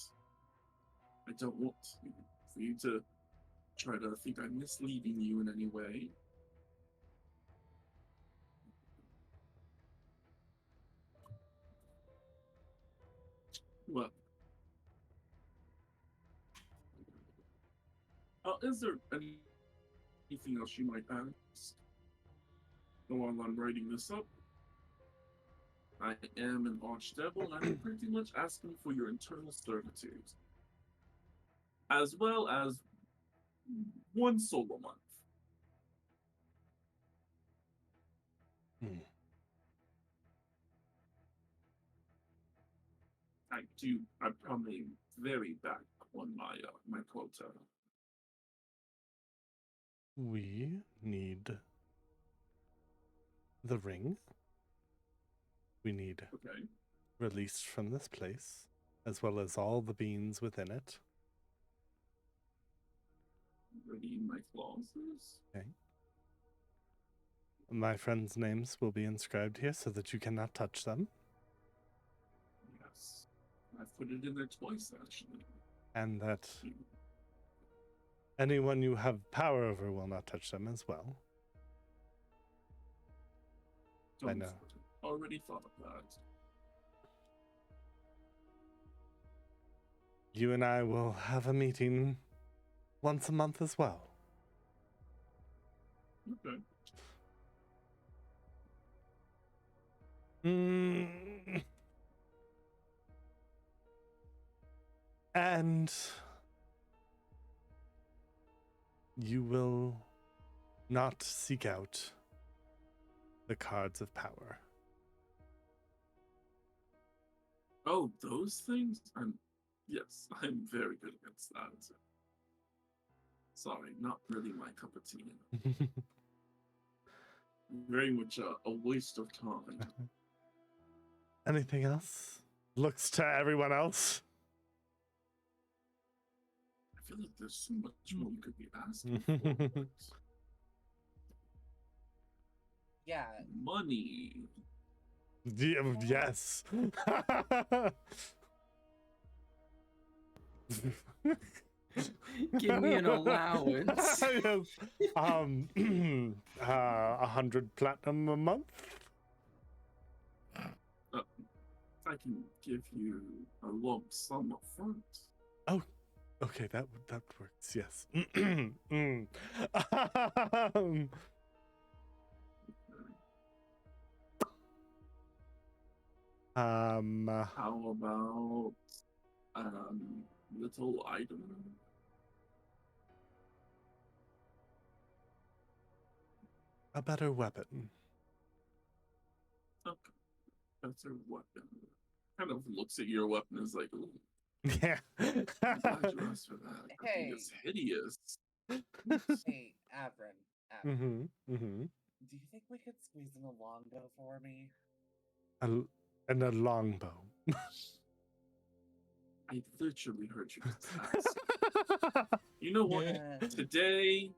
I don't want for you to try to think I'm misleading you in any way. Well, is there anything else you might ask? While I'm writing this up, I am an archdevil, and I'm pretty much asking for your internal servitude, as well as one solo month. Hmm. I'm coming very back on my quota. We need the ring. We need Okay. released from this place, as well as all the beings within it. Ready in my clauses. Okay. My friends' names will be inscribed here so that you cannot touch them. Yes. I've put it in there twice, actually. And that anyone you have power over will not touch them as well. I know. Already thought of that. You and I will have a meeting once a month as well. Okay. And you will not seek out the cards of power. Oh, those things? Yes, I'm very good against that. Sorry, not really my cup of tea. Very much a waste of time. Anything else? Looks to everyone else. I feel like there's so much more you could be asking for. but Yeah, money. Yes. Give me an allowance. Yes. 100 platinum a month. I can give you a lump sum up front. Okay, that works. Yes. How about little item? A better weapon. Okay. Better weapon. Kind of looks at your weapon and is like, ooh, Yeah. I'm glad you asked for that. I Hey. think it's hideous. hey, Avrin. Mm-hmm. Mm-hmm. Do you think we could squeeze in a longbow for me? And a longbow. I literally heard you just ask. You know what? Today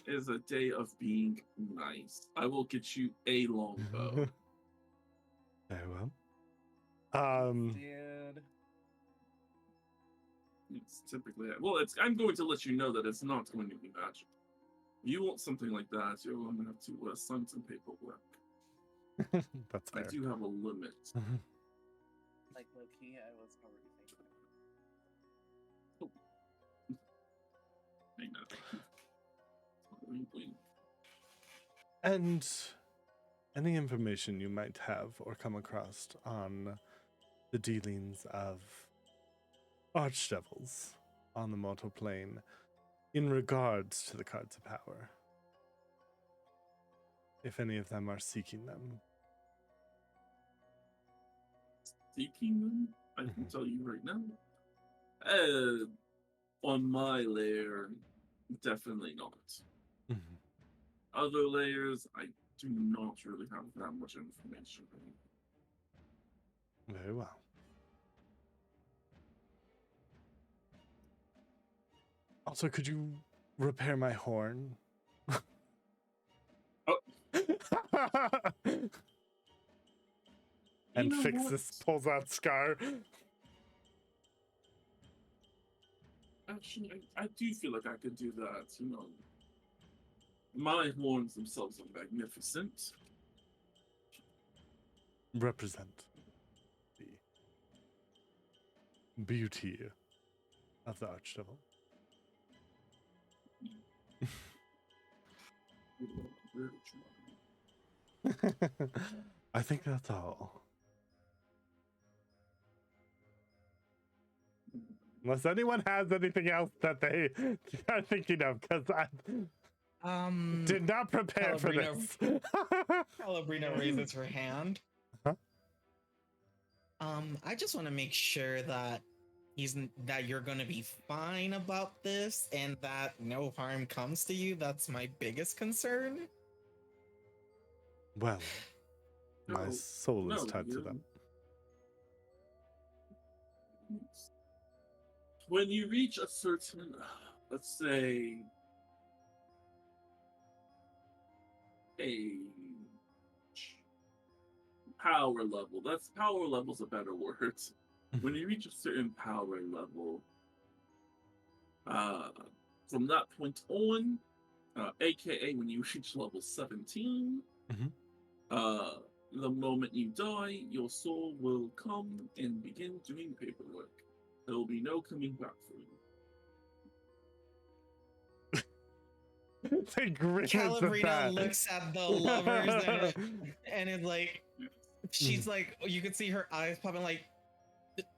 is a day of being nice. I will get you a longbow. Very well. Dude. It's typically well. I'm going to let you know that it's not going to be magic. If you want something like that, you're going to have to sign some paperwork. That's I fair. do have a limit. Like low key, I was already thinking. Hang on. Wink, wink. And any information you might have or come across on the dealings of archdevils on the mortal plane in regards to the cards of power, if any of them are seeking them. Seeking them? I can tell you right now. On my layer, definitely not. Other layers, I do not really have that much information. Very well. Also, could you repair my horn? Oh. And You know fix what? this pulls out scar. Actually, I do feel like I could do that. You know, my horns themselves are magnificent. Represent the beauty of the archdevil. I think that's all. Unless anyone has anything else that they are thinking of, because I did not prepare for this. Calabrina raises her hand. Huh? I just want to make sure that that you're gonna be fine about this and that no harm comes to you. That's my biggest concern. Well, my No, soul is no, tied to you- them. When you reach a certain, let's say, age, power level. Power level's a better word. When you reach a certain power level, from that point on, aka when you reach level 17, the moment you die, your soul will come and begin doing paperwork. There will be no coming back for you. They grin at Calabrina that. looks at the lovers and is like, she's like, you can see her eyes popping like,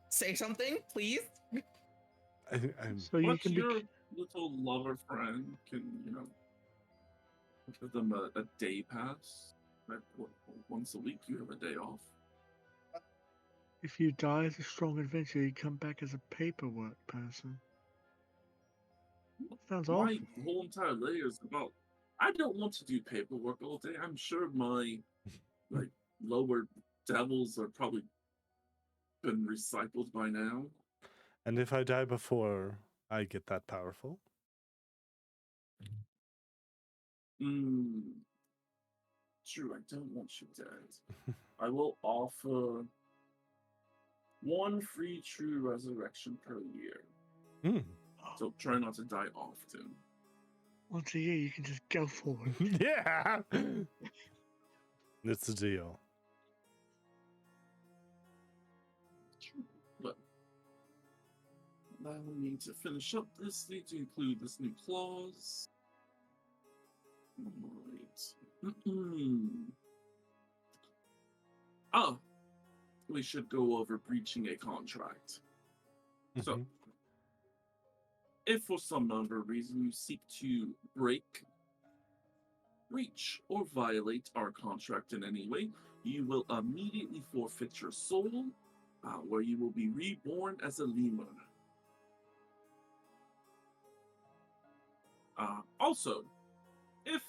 say something, please. So you But can be. your little lover friend can, give them a day pass. Like, once a week, you have a day off. If you die as a strong adventurer, you come back as a paperwork person. Sounds awful. My whole entire layer is about. I don't want to do paperwork all day. I'm sure my lower devils are probably been recycled by now. And if I die before I get that powerful? True, I don't want you dead. I will offer 1 free true resurrection per year. So try not to die often. Once a year, you can just go forward. Yeah! It's a deal. But now we need to finish up this. Need to include this new clause. Alright. We should go over breaching a contract. So, if for some other reason you seek to breach, or violate our contract in any way, you will immediately forfeit your soul, where you will be reborn as a lemur. Also, if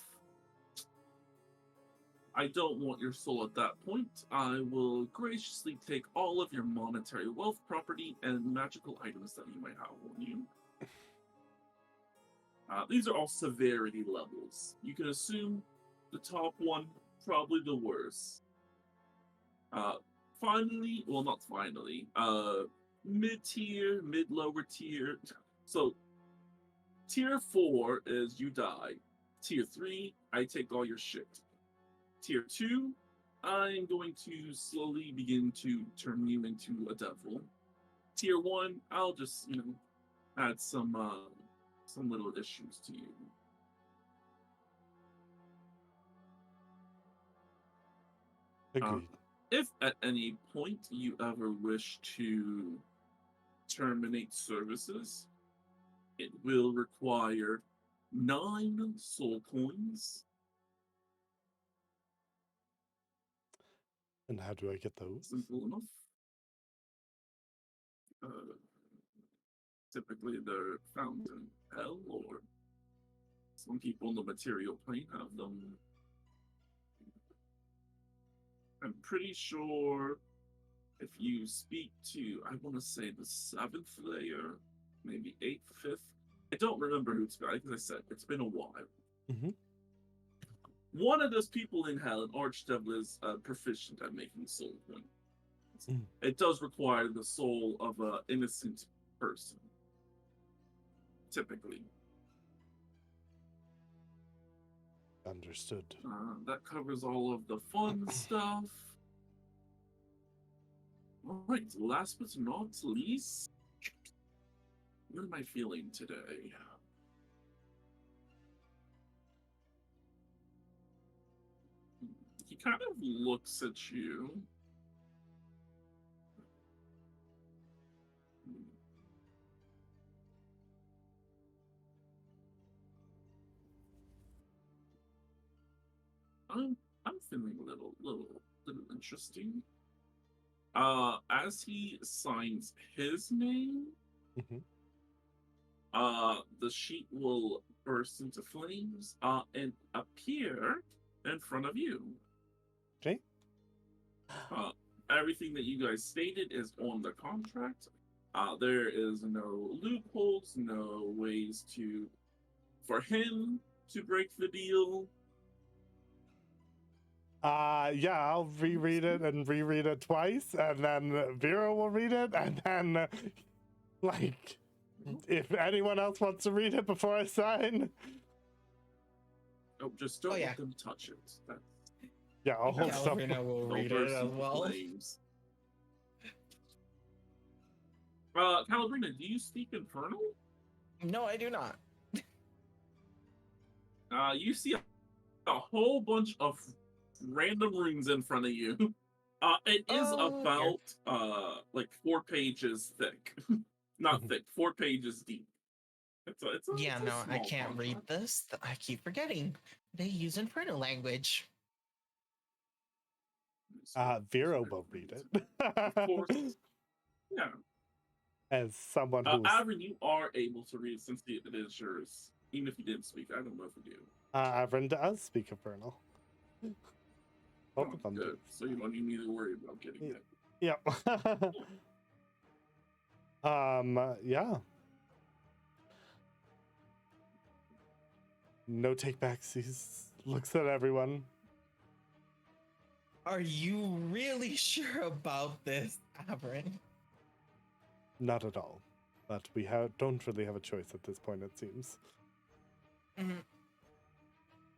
I don't want your soul at that point, I will graciously take all of your monetary wealth, property, and magical items that you might have on you. These are all severity levels. You can assume the top one, probably the worst. Finally, well, not finally, mid-tier, mid-lower tier. So tier 4 is you die. Tier 3, I take all your shit. Tier 2, I'm going to slowly begin to turn you into a devil. Tier 1, I'll just, add some little issues to you. Agreed. If at any point you ever wish to terminate services, it will require 9 soul coins. And how do I get those? Simple enough. Typically, they're found in hell, or some people in the material plane have them. I'm pretty sure if you speak to, I want to say the 7th layer, maybe 8th, 5th. I don't remember who it's by, like I said, it's been a while. Mm-hmm. One of those people in hell, an archdevil, is proficient at making soul coins. It does require the soul of an innocent person, typically. Understood. That covers all of the fun stuff. All right, last but not least, what am I feeling today? He kind of looks at you. I'm feeling a little interesting. As he signs his name, Mm-hmm. the sheet will burst into flames, and appear in front of you. Okay. Everything that you guys stated is on the contract. There is no loopholes, no ways for him to break the deal. Yeah, I'll reread it and reread it twice, and then Vera will read it, and then, like, if anyone else wants to read it before I sign. Oh, just don't yeah. let them touch it. That's Yeah, I'll hold stuff. Calvina will they'll read burst it as into well. flames. Calabrina, do you speak Infernal? No, I do not. You see a whole bunch of random runes in front of you. It is Oh, about like 4 pages thick. Not thick, 4 pages deep. It's a Yeah, no, I small can't read contract. this. I keep forgetting. They use Inferno language. Vera will read it. Of course. Yeah. As someone who's Avrin, you are able to read since it is yours. Even if you didn't speak, I don't know if you do. Avrin does speak Infernal. Both of them good. do. So you don't even need to worry about getting it. Yep. Yeah. No takebacks. He looks at everyone. Are you really sure about this, Avrin? Not at all. But we don't really have a choice at this point, it seems. Mm-hmm.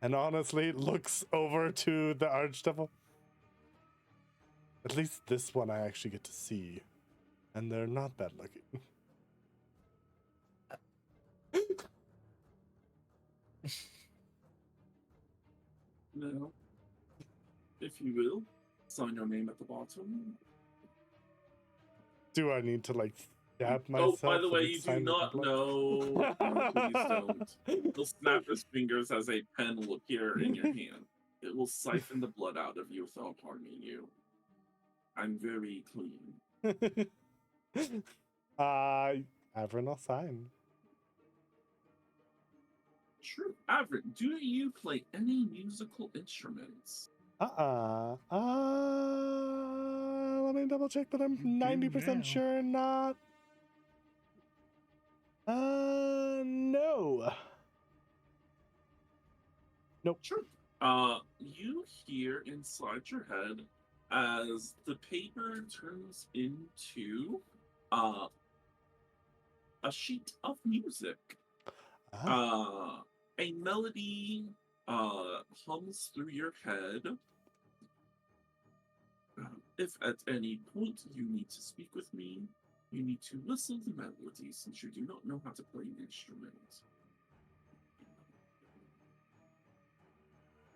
And honestly, looks over to the Archdevil. At least this one I actually get to see. And they're not bad looking. No. If you will, sign your name at the bottom. Do I need to, like, stab myself? Oh, by the way, and you do sign with not blood? know. No, please don't. He'll snap his fingers as a pen will appear in your hand. It will siphon the blood out of you without harming you. I'm very clean. Avrin will sign. True. Avrin, do you play any musical instruments? Let me double check, but I'm You do 90% now. sure not. No. Nope. Sure. You hear inside your head as the paper turns into uh, a sheet of music. A melody hums through your head. If at any point you need to speak with me, you need to whistle the melody since you do not know how to play an instrument.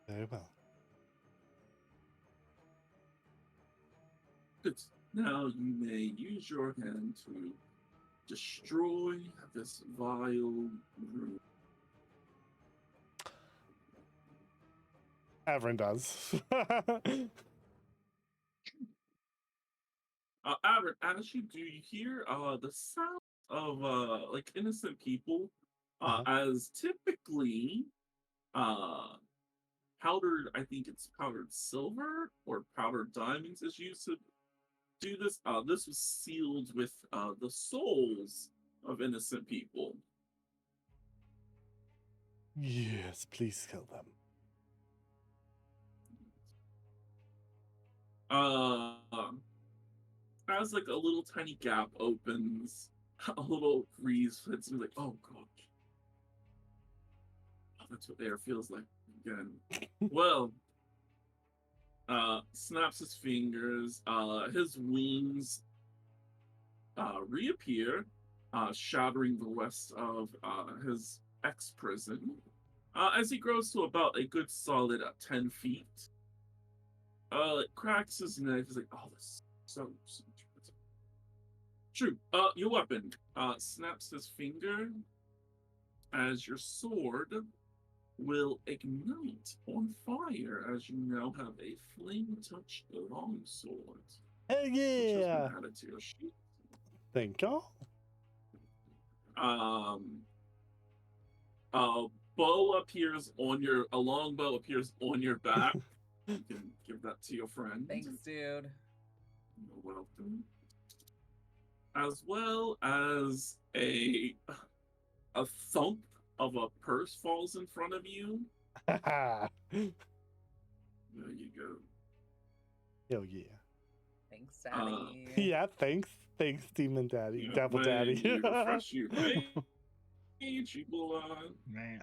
Very well. Good. Now you may use your hand to destroy this vile room. Avrin does. Aaron, as you do, you hear the sound of like innocent people, Uh-huh. as typically powdered, I think it's powdered silver or powdered diamonds is used to do this. This was sealed with the souls of innocent people. Yes, please kill them. As like a little tiny gap opens, a little breeze hits me like, oh gosh. Oh, that's what air feels like again. Well, snaps his fingers, his wings reappear, shattering the rest of his ex-prison. As he grows to about a good solid 10 feet, cracks his neck. He's like, oh, this is so true. Your weapon snaps his finger as your sword will ignite on fire as you now have a flame touch longsword. Hell Which has yeah! been added to your sheet. Thank you. Bow appears on your a long bow appears on your back. You can give that to your friend. Thanks, dude. You're welcome. As well as a thump of a purse falls in front of you. Hell There you go. yeah. Thanks, Daddy. Yeah, thanks. Thanks, Demon Daddy. Yeah, Devil when Daddy. you refresh your page, you will Man.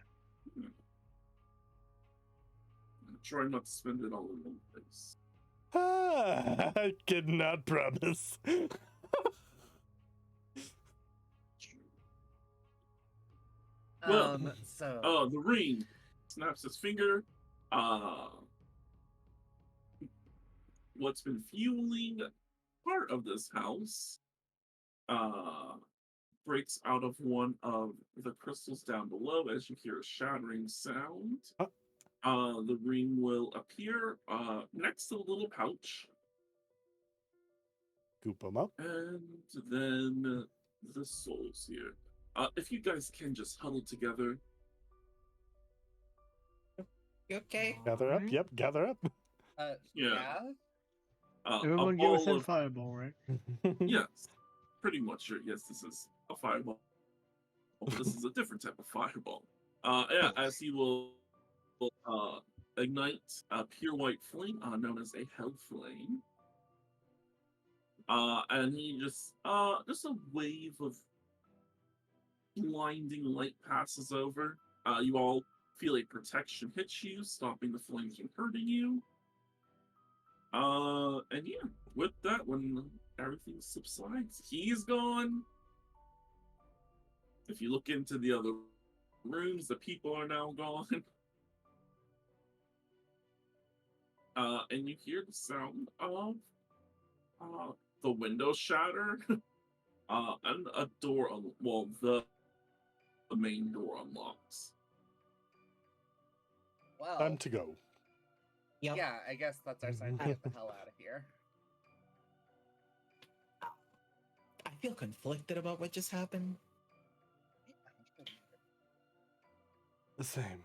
try not to spend it all in one place. I cannot promise. Well, So the ring snaps his finger. What's been fueling part of this house breaks out of one of the crystals down below as you hear a shattering sound. The ring will appear next to the little pouch. Scoop them up. And then the souls here. If you guys can just huddle together. You okay? Gather up. Yep, gather up. Yeah. A Everyone give us ball a of fireball, right? yes, pretty much sure. Yes, this is a fireball. But this is a different type of fireball. Yeah, as he will ignite a pure white flame, known as a hell flame. And he just a wave of blinding light passes over. You all feel a protection hit you, stopping the flames from hurting you. And yeah, with that, when everything subsides, he's gone. If you look into the other rooms, the people are now gone. And you hear the sound of the window shatter, and a door. The main door unlocks. well, Time to go. Yep. yeah, I guess that's our sign to get the hell out of here. I feel conflicted about what just happened. The same.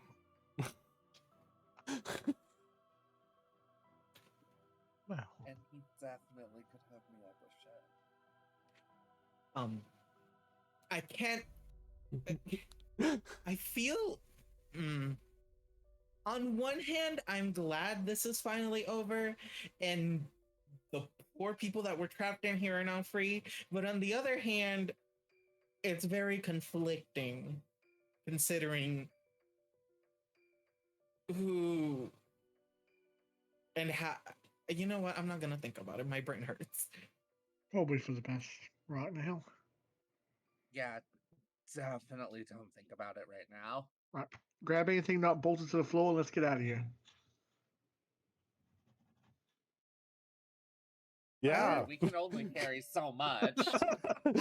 Well, And he definitely could hook me up with shit. I can't. I feel. On one hand, I'm glad this is finally over, and the poor people that were trapped in here are now free. But on the other hand, it's very conflicting considering who and how. You know what? I'm not gonna think about it. My brain hurts. Probably for the best right now. Yeah, definitely don't think about it right now. Right. Grab anything not bolted to the floor and let's get out of here. Yeah. Sorry, we can only carry so much. I'll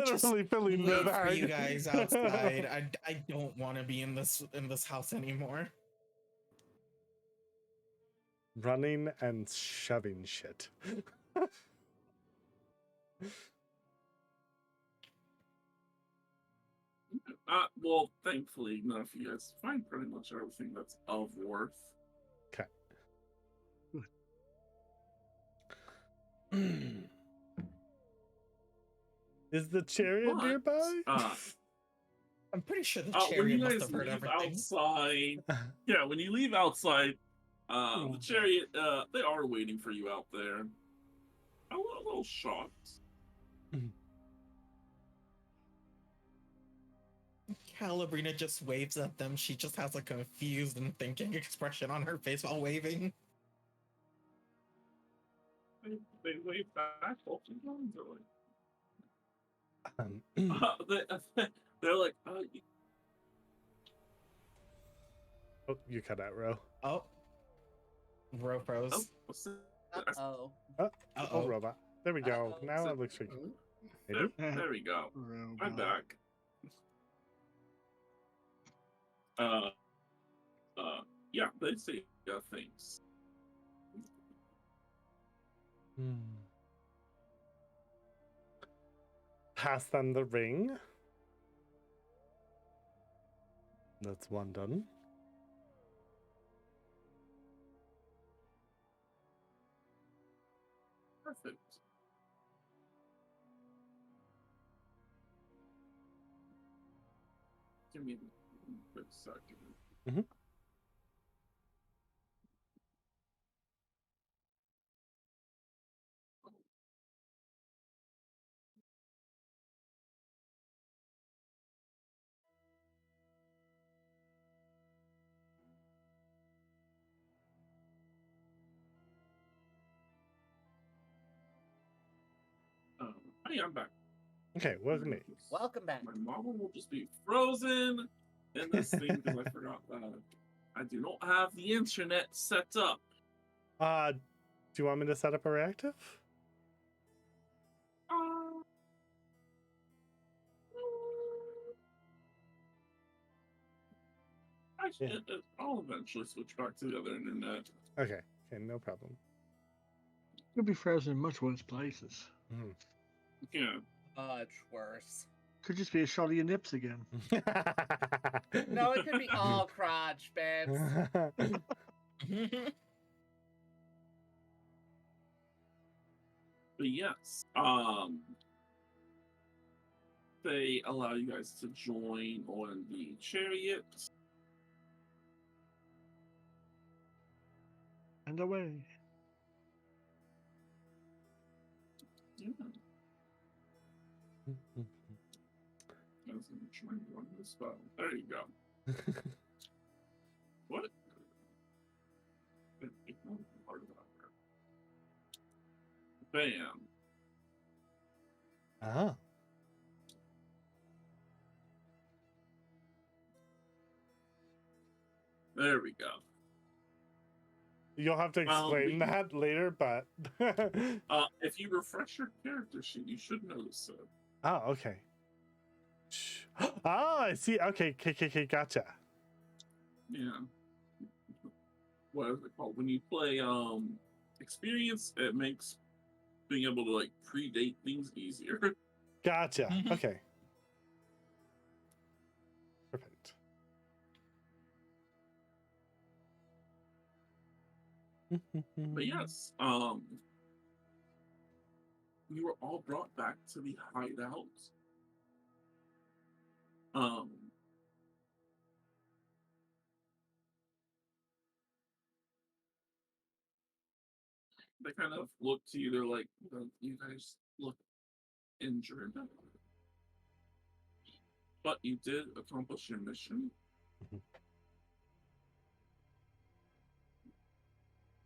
just Literally filling the wait for you bag. guys outside. I don't want to be in this house anymore. Running and shoving shit. Well, thankfully enough, you guys find pretty much everything that's of worth. Okay. Is the chariot But, nearby? I'm pretty sure the when chariot you must guys have heard leave everything. outside, yeah, when you leave outside, Oh. the chariot, they are waiting for you out there. A little shocked. Calabrina just waves at them. She just has a confused and thinking expression on her face while waving. They wave back, holding on to it. They're like, Oh, you cut out, Ro. Oh. Ro froze. Uh-oh. Oh, robot. There we go. Uh-oh. Now So- it looks like there, maybe. there we go. Robot. I'm back. Yeah, they say things. Pass them the ring. That's one done. Perfect. Give me a quick second. Mhm. Hey, I'm back. Okay, welcome me. Welcome back. My model will just be frozen in this thing because I forgot that I do not have the internet set up. Do you want me to set up a reactive? Actually, I'll eventually switch back to the other internet. Okay, no problem. Could be frozen in much worse places. Yeah. Much worse. Could just be a shot of your nips again. No, it could be all crotch, babes. But yes, they allow you guys to join on the chariot. And away. Yeah. I was gonna try and run this spell. There you go. What? Ignore the part of that. Bam. Ah. There we go. You'll have to explain that later, but If you refresh your character sheet, you should notice it. oh, okay. Oh, I see. Okay, gotcha. Yeah. What is it called? When you play experience, it makes being able to like predate things easier. Gotcha. Okay. Perfect. But yes, we were all brought back to the hideout. They kind of look to you. They're like, "Well, you guys look injured, but you did accomplish your mission." Mhm.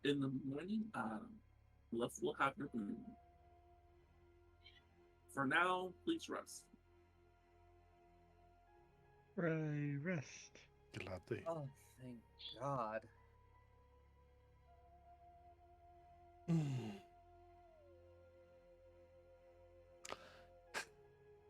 In the morning, Left will have your food. For now, please rest. Ray, rest. Gladly. Oh, thank God.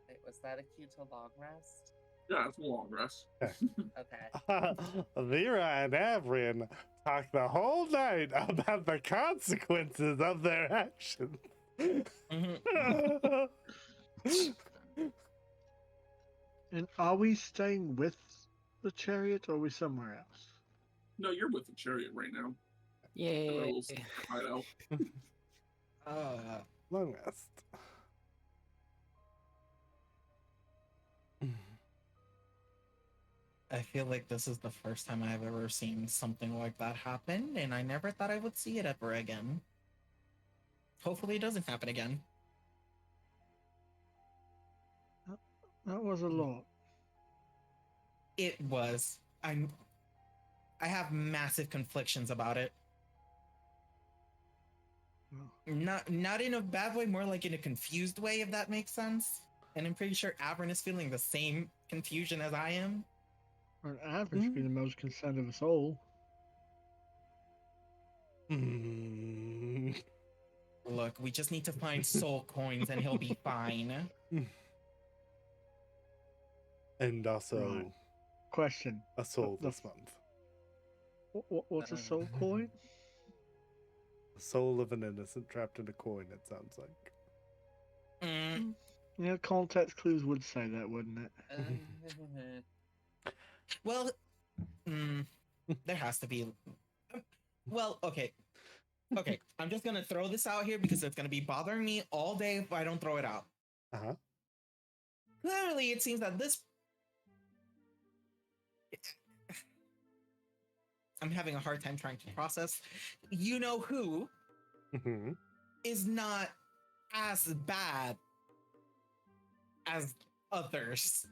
Wait, was that a cue to long rest? Yeah, it's a long rest. Okay. Vera and Avrin talk the whole night about the consequences of their actions. Mhm. And are we staying with the chariot or are we somewhere else? No, you're with the chariot right now. Yay. A little hideout. Long rest. I feel like this is the first time I've ever seen something like that happen, and I never thought I would see it ever again. Hopefully, it doesn't happen again. That was a lot. It was. I have massive conflictions about it. Oh. Not in a bad way, more like in a confused way, if that makes sense. And I'm pretty sure Avern is feeling the same confusion as I am. On average, be the most concerned of us all. Look, we just need to find soul coins and he'll be fine. And also Right. Question. a soul The- this month. What's a soul coin? The soul of an innocent trapped in a coin, it sounds like. Mm, Yeah, context clues would say that, wouldn't it? well, there has to be. Well, okay. Okay, I'm just gonna throw this out here because it's gonna be bothering me all day if I don't throw it out. Uh-huh. Clearly, it seems that this. I'm having a hard time trying to process. You know who Mhm. is not as bad as others,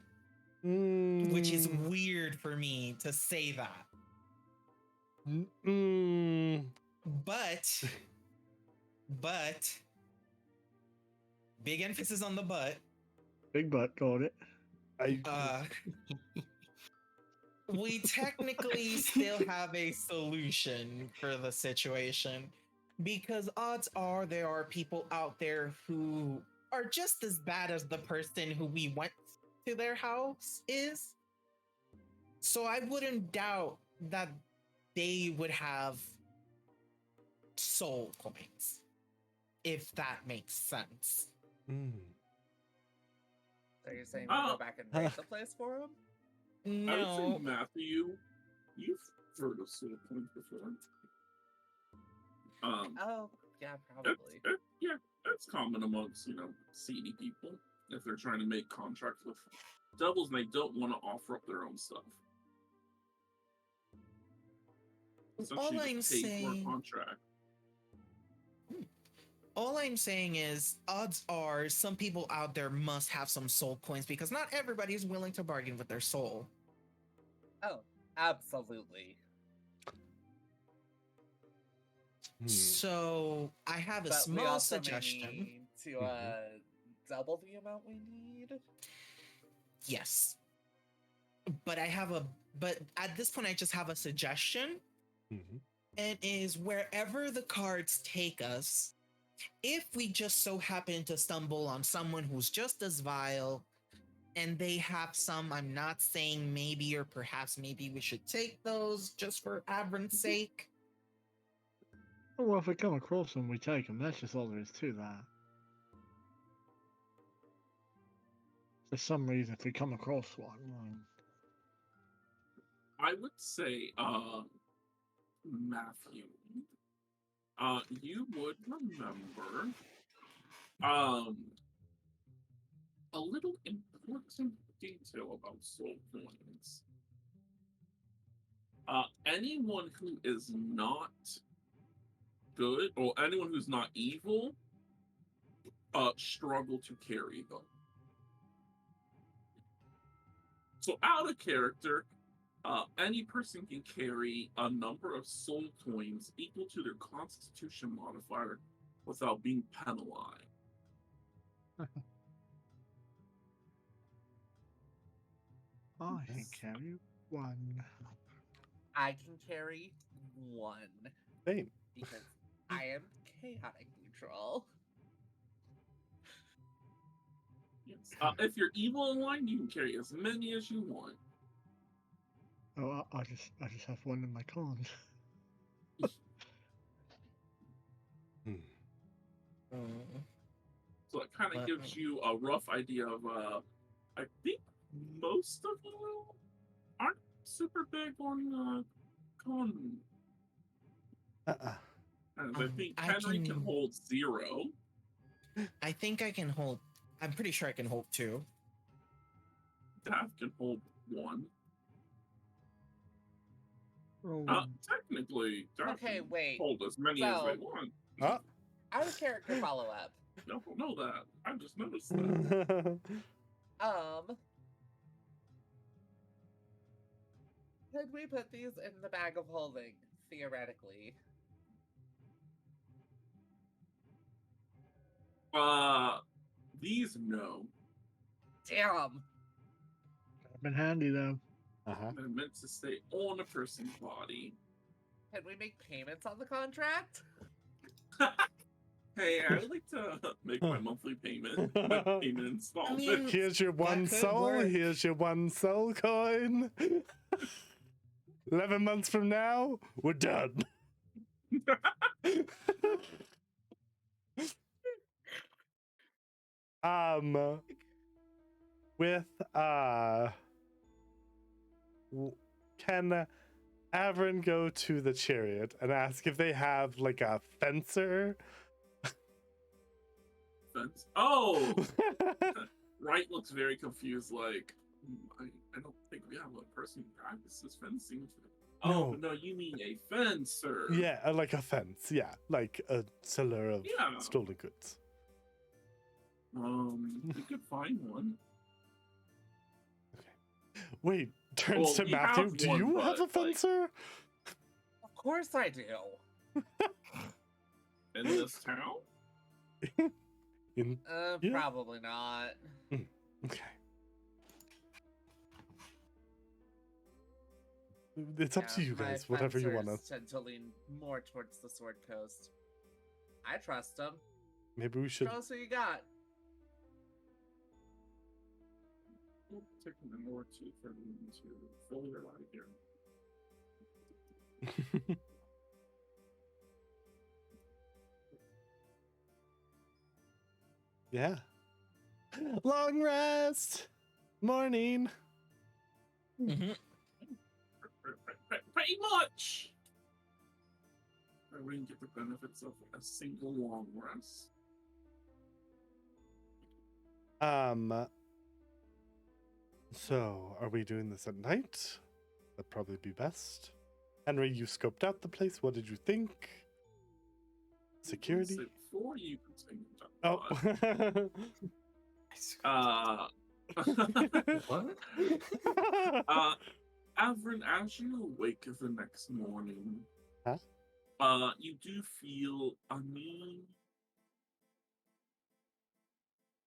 which is weird for me to say that. But, big emphasis on the but. Big butt, got it. We technically still have a solution for the situation because odds are there are people out there who are just as bad as the person who we went to their house is. So I wouldn't doubt that they would have soul coins, if that makes sense. So you're saying we go back and raid the place for him? I would say, No. Matthew, you've heard of soul coins before. Oh, yeah, probably. That's common amongst, seedy people if they're trying to make contracts with devils and they don't want to offer up their own stuff. All Essentially I'm just pay for a saying, contract. all I'm saying is, odds are some people out there must have some soul coins because not everybody is willing to bargain with their soul. Oh, absolutely. So I have a But we small also may suggestion. need to double the amount we need. Yes. But but at this point I just have a suggestion. And is wherever the cards take us, if we just so happen to stumble on someone who's just as vile and they have some, I'm not saying maybe or perhaps maybe we should take those just for Avern's sake. Well, if we come across them, we take them. That's just all there is to that. For some reason, if we come across one, I would say, Matthew, you would remember, a little important detail about soul coins. Anyone who is not good or anyone who's not evil struggle to carry them. So out of character, any person can carry a number of soul coins equal to their constitution modifier without being penalized. I can carry one. I can carry one Same. because I am chaotic neutral. Yes. If you're evil in line, you can carry as many as you want. Oh, I just have one in my con. So it kind of gives you a rough idea of, I think most of you aren't super big on con. And I think Henry can hold 0. I think I can hold. I'm pretty sure I can hold 2. Dav can hold 1. Oh, Technically, Dav Okay, can wait. hold as many as they So- want. Out of character follow up. No, don't know that. I just noticed that. Could we put these in the bag of holding, theoretically? These no. Damn! been handy though. They're meant to stay on a person's body. Can we make payments on the contract? Hey, I would like to make my monthly payment, my payment installment. mean- Here's your one could soul. work. Here's your one soul coin. 11 months from now, we're done. With can Avern go to the chariot and ask if they have like a fencer? Fence. Oh, Wright looks very confused. Like, I don't think we have a person who practices fencing. Oh, no, you mean a fencer? Yeah, like a fence. Yeah, like a seller of stolen goods. We could find one. Wait, turns Well, to we Matthew. have Do one, you have a but, like- fencer? Of course I do. In this town? Yeah. Probably not. Okay. It's up to you my guys. Whatever you want to. fencers tend to lean more towards the Sword Coast. I trust them. Maybe we should. Show us what you got. We'll take a minute or two for them to fill their life here. Yeah. Long rest. Morning. Mhm. Pretty much. I wouldn't get the benefits of a single long rest. So, are we doing this at night? That'd probably be best. Henry, you scoped out the place. What did you think? Security? Before you continue. Oh. What? Avrin, as you awake the next morning, you do feel a new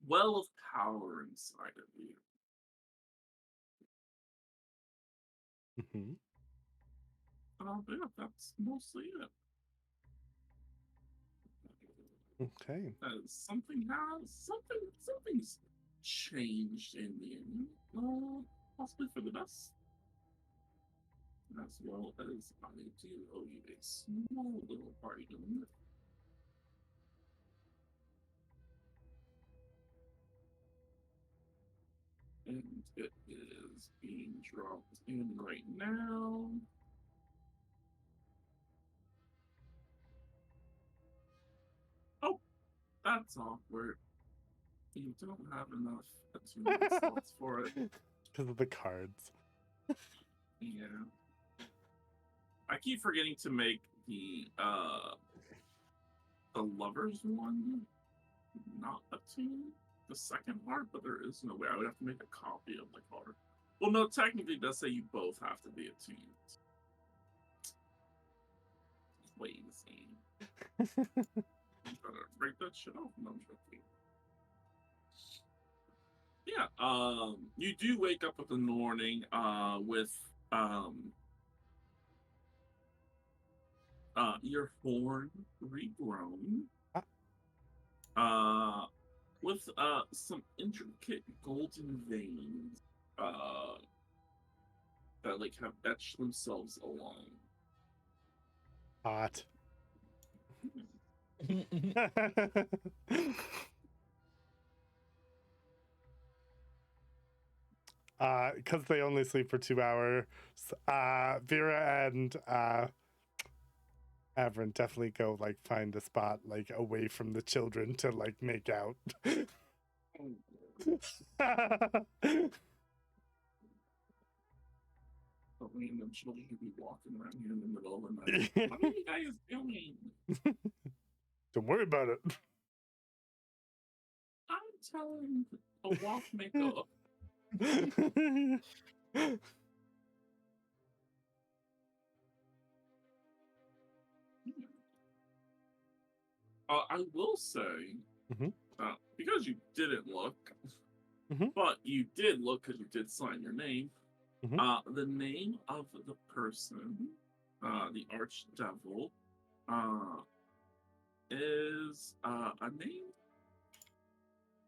well of power inside of you. Mhm. Yeah, that's mostly it. Okay. Something's changed in you, possibly for the best. As well as I do owe you a small little item. And it is being dropped in right now. Oh, that's awkward. You don't have enough attunement slots for it. Because of the cards. Yeah. I keep forgetting to make the the lovers one not attuned? The second part, but there is no way. I would have to make a copy of the card. Well, no, technically, it does say you both have to be attuned. Wait and see. I'm trying to break that shit off. No, I'm joking. Yeah, you do wake up in the morning, with, your horn regrown, with, some intricate golden veins, that, like, have etched themselves along. Hot. Because they only sleep for 2 hours, Vera and Avrin definitely go like find a spot like away from the children to like make out. But random children could be walking around here in the middle of the night. What are you guys doing? Don't worry about it. I'm telling a walk makeup. I will say, Mhm. because you didn't look, Mhm. but you did look because you did sign your name. Mhm. The name of the person, the archdevil, is a name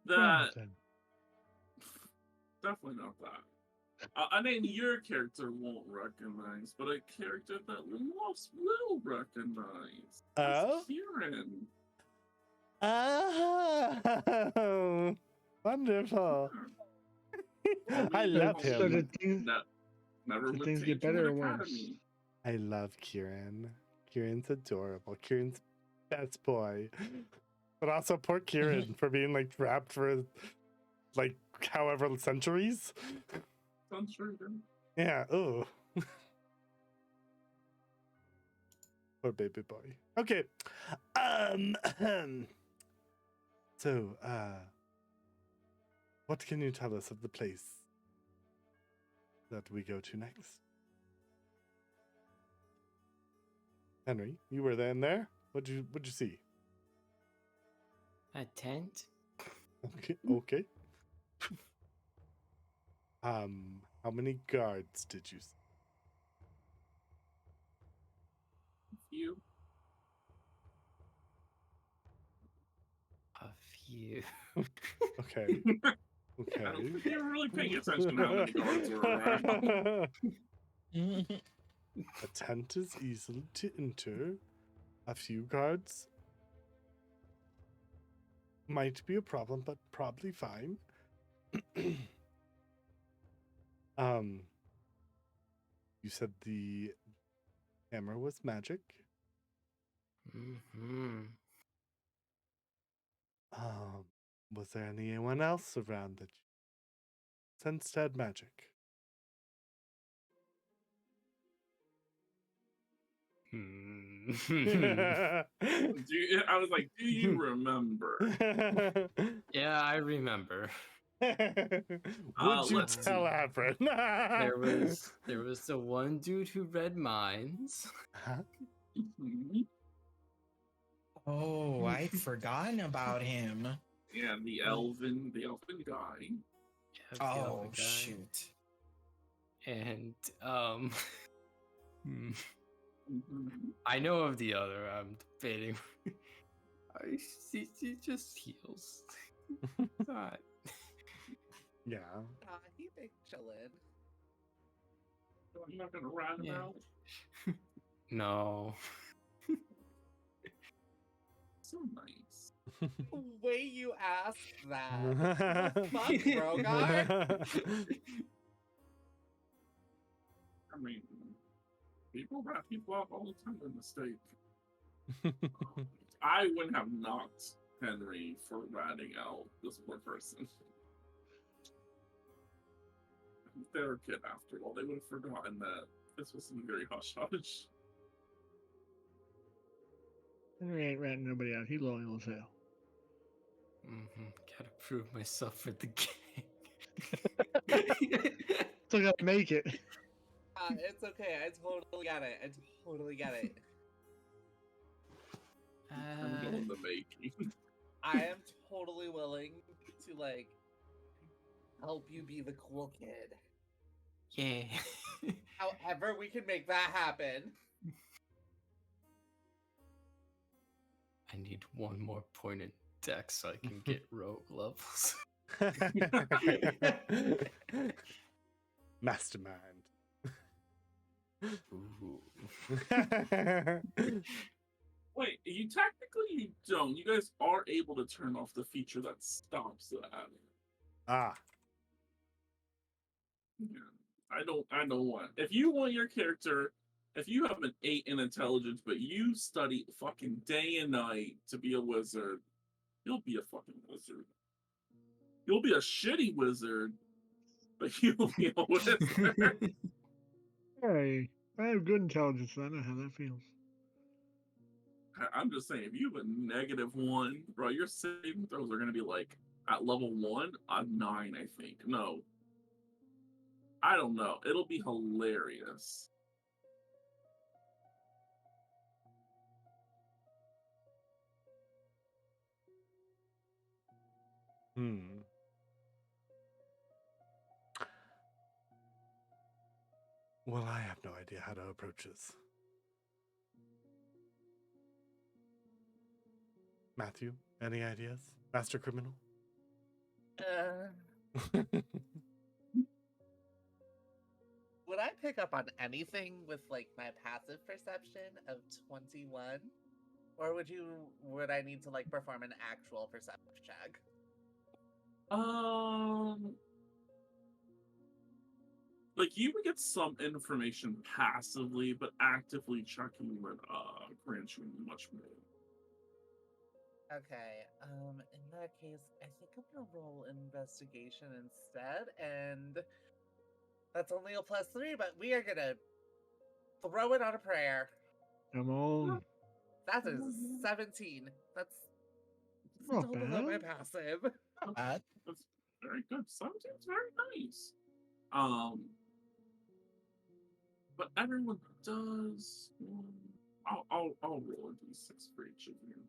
that Jonathan. definitely not that. A name your character won't recognize, but a character that Lost will recognize. That's Oh? Kieran. Oh, wonderful. I love So him. did things, Never did would things take get to an better or worse? academy. I love Kieran. Kieran's adorable. Kieran's best boy. But also poor Kieran for being like trapped for like however centuries. Sounds true, then. Yeah. Oh. Poor baby boy. Okay. So, what can you tell us of the place that we go to next? Henry, you were then there? What'd you see? A tent? Okay, okay. How many guards did you see? You. A few. Okay. I don't Okay. think you were really paying attention to how many guards were around. A tent is easy to enter. A few guards might be a problem, but probably fine. You said the hammer was magic. Mm-hmm. Was there anyone else around that you sensed had magic? Hmm. I was like, do you remember? Yeah, I remember. Would you Let's tell see. Avrin? There was the one dude who read minds. Huh? Mhm. Oh, I'd forgotten about him. Yeah, the elven guy. Yeah, the Oh, other guy. shoot. And hmm. Mhm. I know of the other. I'm debating. He just heals. Not. Yeah. He big chillin'. I'm not gonna rat him Yeah. out. No. So nice. The way you asked that. What the fuck, Rogar? I mean, people rat people out all the time by mistake. I wouldn't have knocked Henry for ratting out this poor person. They're a kid after all. They would have forgotten that this was some very hush hush. Henry ain't ratting nobody out. He loyal as hell. Gotta prove myself for the gang. Still gotta make it. It's okay. I totally get it. I totally get it. I'm going to making. I am totally willing to like help you be the cool kid. Yeah. However, we can make that happen. I need one more point in dex so I can get rogue levels. Mastermind. Ooh. Wait, you technically don't. You guys are able to turn off the feature that stops that. Ah. Yeah. I don't want. If you want your character, if you have an 8 in intelligence, but you study fucking day and night to be a wizard, you'll be a fucking wizard. You'll be a shitty wizard, but you'll be a wizard. Hey, I have good intelligence. So I know how that feels. I'm just saying, if you have a -1, bro, your saving throws are gonna be like at level 1, a 9, I think. No. I don't know. It'll be hilarious. Well, I have no idea how to approach this. Matthew, any ideas? Master Criminal? Would I pick up on anything with like my passive perception of 21? Or would I need to like perform an actual perception check? Like you would get some information passively, but actively checking would grant you much more. Okay, in that case, I think I'm gonna roll investigation instead, and that's only a +3, but we are gonna throw it on a prayer. Come on. That is 17. That's Not still below my bad. passive. That's very good. 17's very nice. But everyone does. I'll roll a d6 for each of you,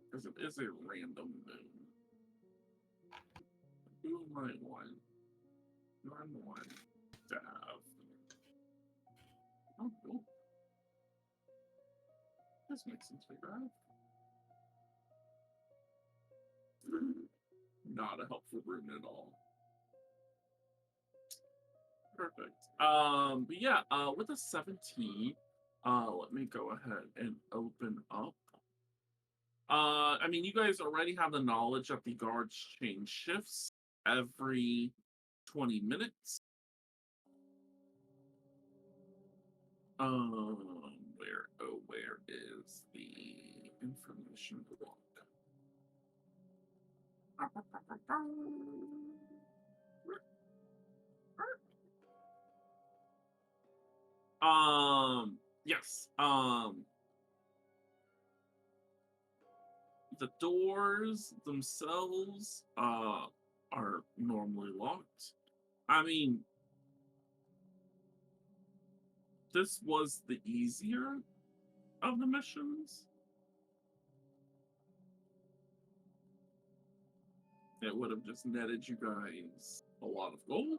because it is a random moon. Who might want? I'm one to have. Oh, cool. This makes sense for that. Not a helpful rune at all. Perfect. But yeah, with a 17, let me go ahead and open up. I mean, you guys already have the knowledge that the guards change shifts every 20 minutes. Where is the information block? Yes. The doors themselves are normally locked. I mean, this was the easier of the missions. It would have just netted you guys a lot of gold.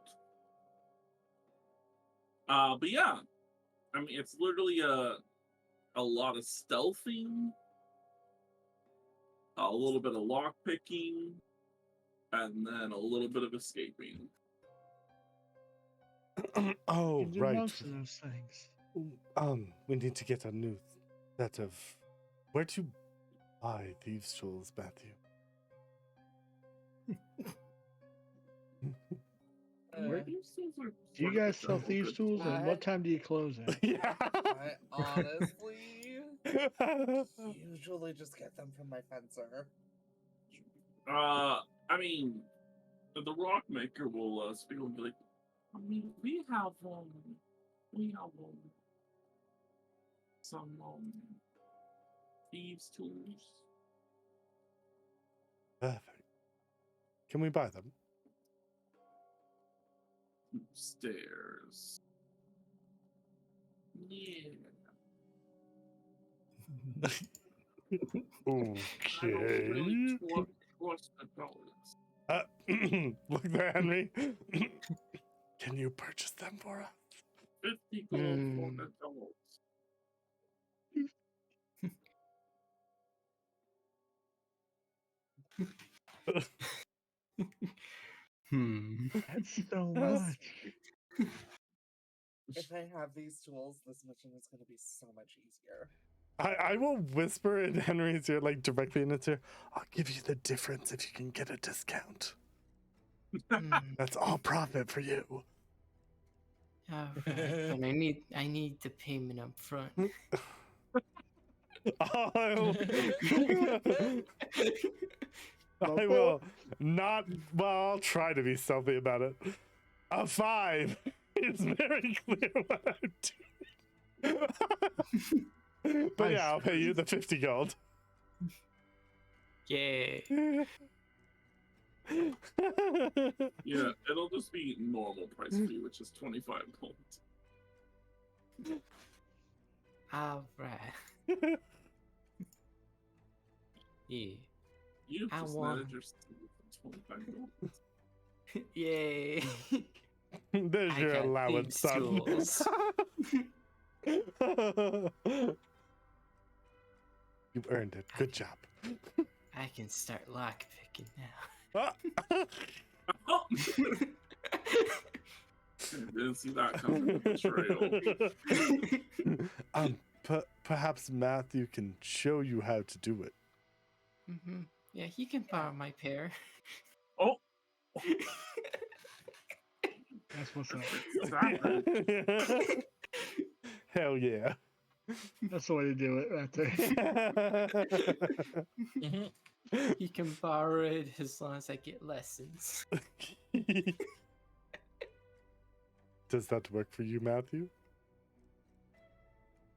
But yeah, I mean, it's literally a lot of stealthing, a little bit of lock picking, and then a little bit of escaping. Oh, You do right. most of those things. We need to get a new set of. Where to buy thieves' tools, Matthew? Do you guys sell thieves' tools, and what time do you close at? Yeah. I honestly usually just get them from my fencer. I mean, the rock maker will speak and be like, I mean, we have some thieves' tools. Perfect. Can we buy them? Stairs. Yeah. I don't really Okay. trust adults. Look there, Henry. Can you purchase them for us? 50 gold for Hmm. adults. That's so Yes. much. If I have these tools, this mission is going to be so much easier. I will whisper in Henry's ear, like directly in his ear. I'll give you the difference if you can get a discount. Hmm. That's all profit for you. All right, but I need the payment up front. I will not. Well, I'll try to be stealthy about it. A 5 is very clear what I'm doing. But Nice. yeah, I'll pay you the 50 gold. Yay. Yeah, it'll just be normal price for you, which is 25 gold. All right. Yeah. You I just want- netted your steal for 25 gold. Yay. There's I your got allowance, thieves' son. tools. You earned it. Good job. I can start lock picking now. Oh! Didn't see that coming. Betrayal. Perhaps Matthew can show you how to do it. Yeah, he can borrow my pair. Oh! That's what's up. Savage. Hell yeah. That's the way to do it right there. He can borrow it as long as I get lessons. Does that work for you, Matthew?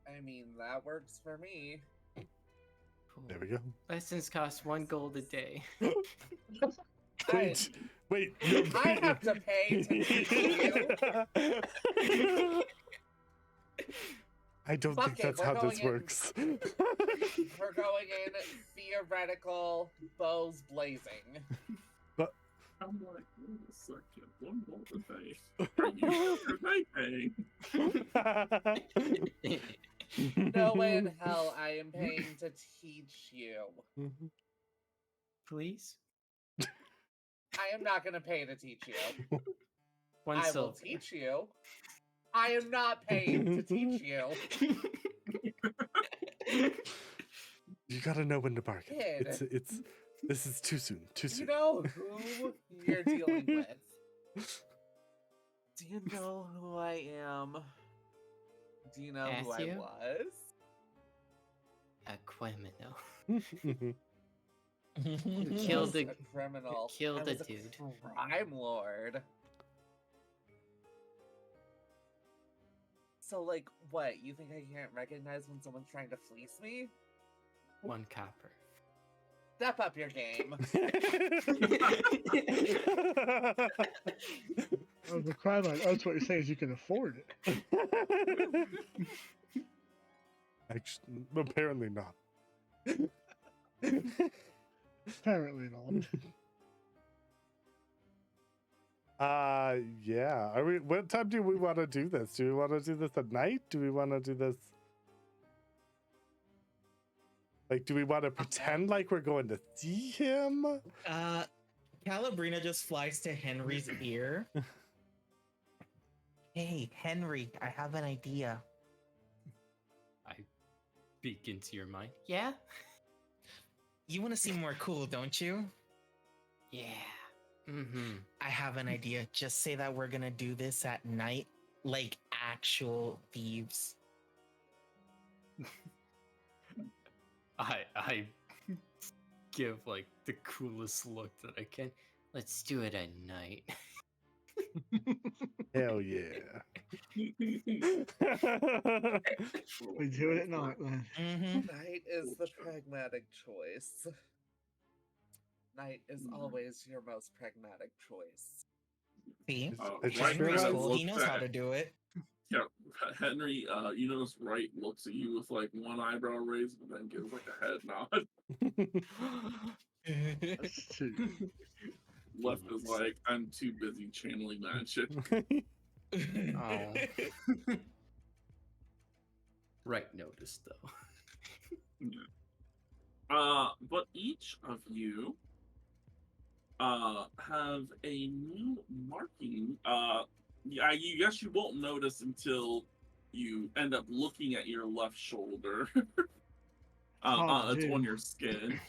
I mean, that works for me. Cool. There we go. Lessons cost 1 gold a day. Wait. I have to pay to teach you. I don't Fuck think it, that's we're how this going in. works. We're going in theoretical, bows blazing. I'm like, wait a second. 1 gold a day. Are you sure they paying? No way in hell I am paying to teach you. Please? I am not going to pay to teach you. 1 I will silver. teach you. I am not paying to teach you. You gotta know when to bargain. Kid. This is too soon. Too Do you soon. know who you're dealing with? Do you know who I am? Do you know who I Matthew? was? A criminal. I Killed was a- a criminal. killed I a was dude. Crime lord. So, like, what? You think I can't recognize when someone's trying to fleece me? 1 copper. Step up your game. Oh, the crime line. Oh, that's what you're saying is you can afford it. Actually, apparently not. Apparently not. Yeah. What time do we want to do this? Do we want to do this at night? Do we want to do this? Like, do we want to pretend like we're going to see him? Calabrina just flies to Henry's ear. Hey, Henry, I have an idea. I peek into your mind. Yeah? You want to seem more cool, don't you? Yeah. I have an idea. Just say that we're gonna do this at night, like actual thieves. I give like the coolest look that I can. Let's do it at night. Hell yeah. We do it at night then. Mm-hmm. Night is the pragmatic choice. Night is always your most pragmatic choice. See? I just Right realized- kind of Cool. He looks knows how at to do it. yeah, Henry. You notice Wright looks at you with like one eyebrow raised, but then gives like a head nod. That's two. Left is like, I'm too busy channeling magic. Oh. Right notice though. But each of you have a new marking. Yeah, you guess you won't notice until you end up looking at your left shoulder. Oh, It's on dude. your skin.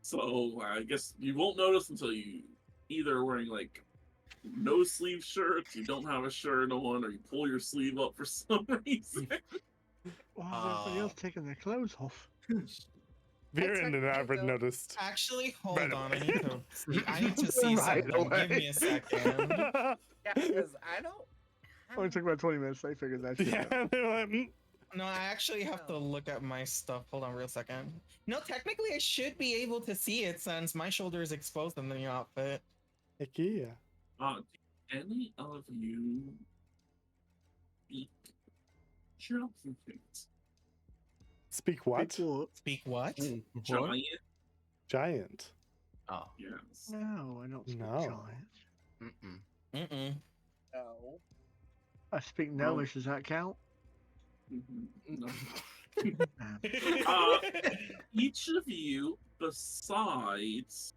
So I guess you won't notice until you either are wearing like no sleeve shirts, you don't have a shirt on, or you pull your sleeve up for some reason. Why is everybody else taking their clothes off? Viren and technically Abra don't- noticed. Actually, hold Right on. away. I need to see. I need to see Right something. Give away. me a second. Yeah, because I don't. Only took about 20 minutes. They figured that shit out. Yeah, they were like, No, I actually have to look at my stuff. Hold on, real second. No, technically, I should be able to see it since my shoulder is exposed in the outfit. heck yeah. Do any of you speak giants? Speak what? Big what? Speak what? Giant? Giant. Oh. Yes. No, I don't speak No. giant. Mm-mm. Mm-mm. No. I speak Gnomish. Does that count? Mhm. No. Damn. Each of you, besides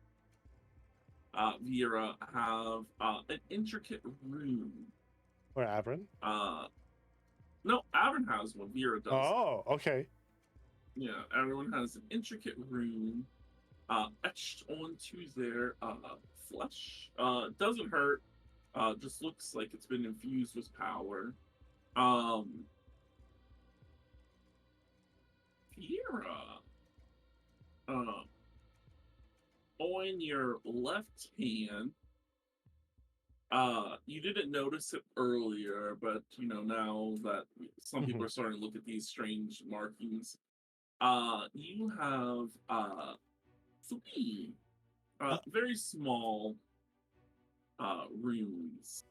Vera, have an intricate rune. Or Avrin? No, Avern has one. Vera does. Oh, okay. Yeah, everyone has an intricate rune etched onto their flesh. Doesn't hurt. Just looks like it's been infused with power. Vera, on your left hand, you didn't notice it earlier, but you know now that some people are starting to look at these strange markings. You have three very small runes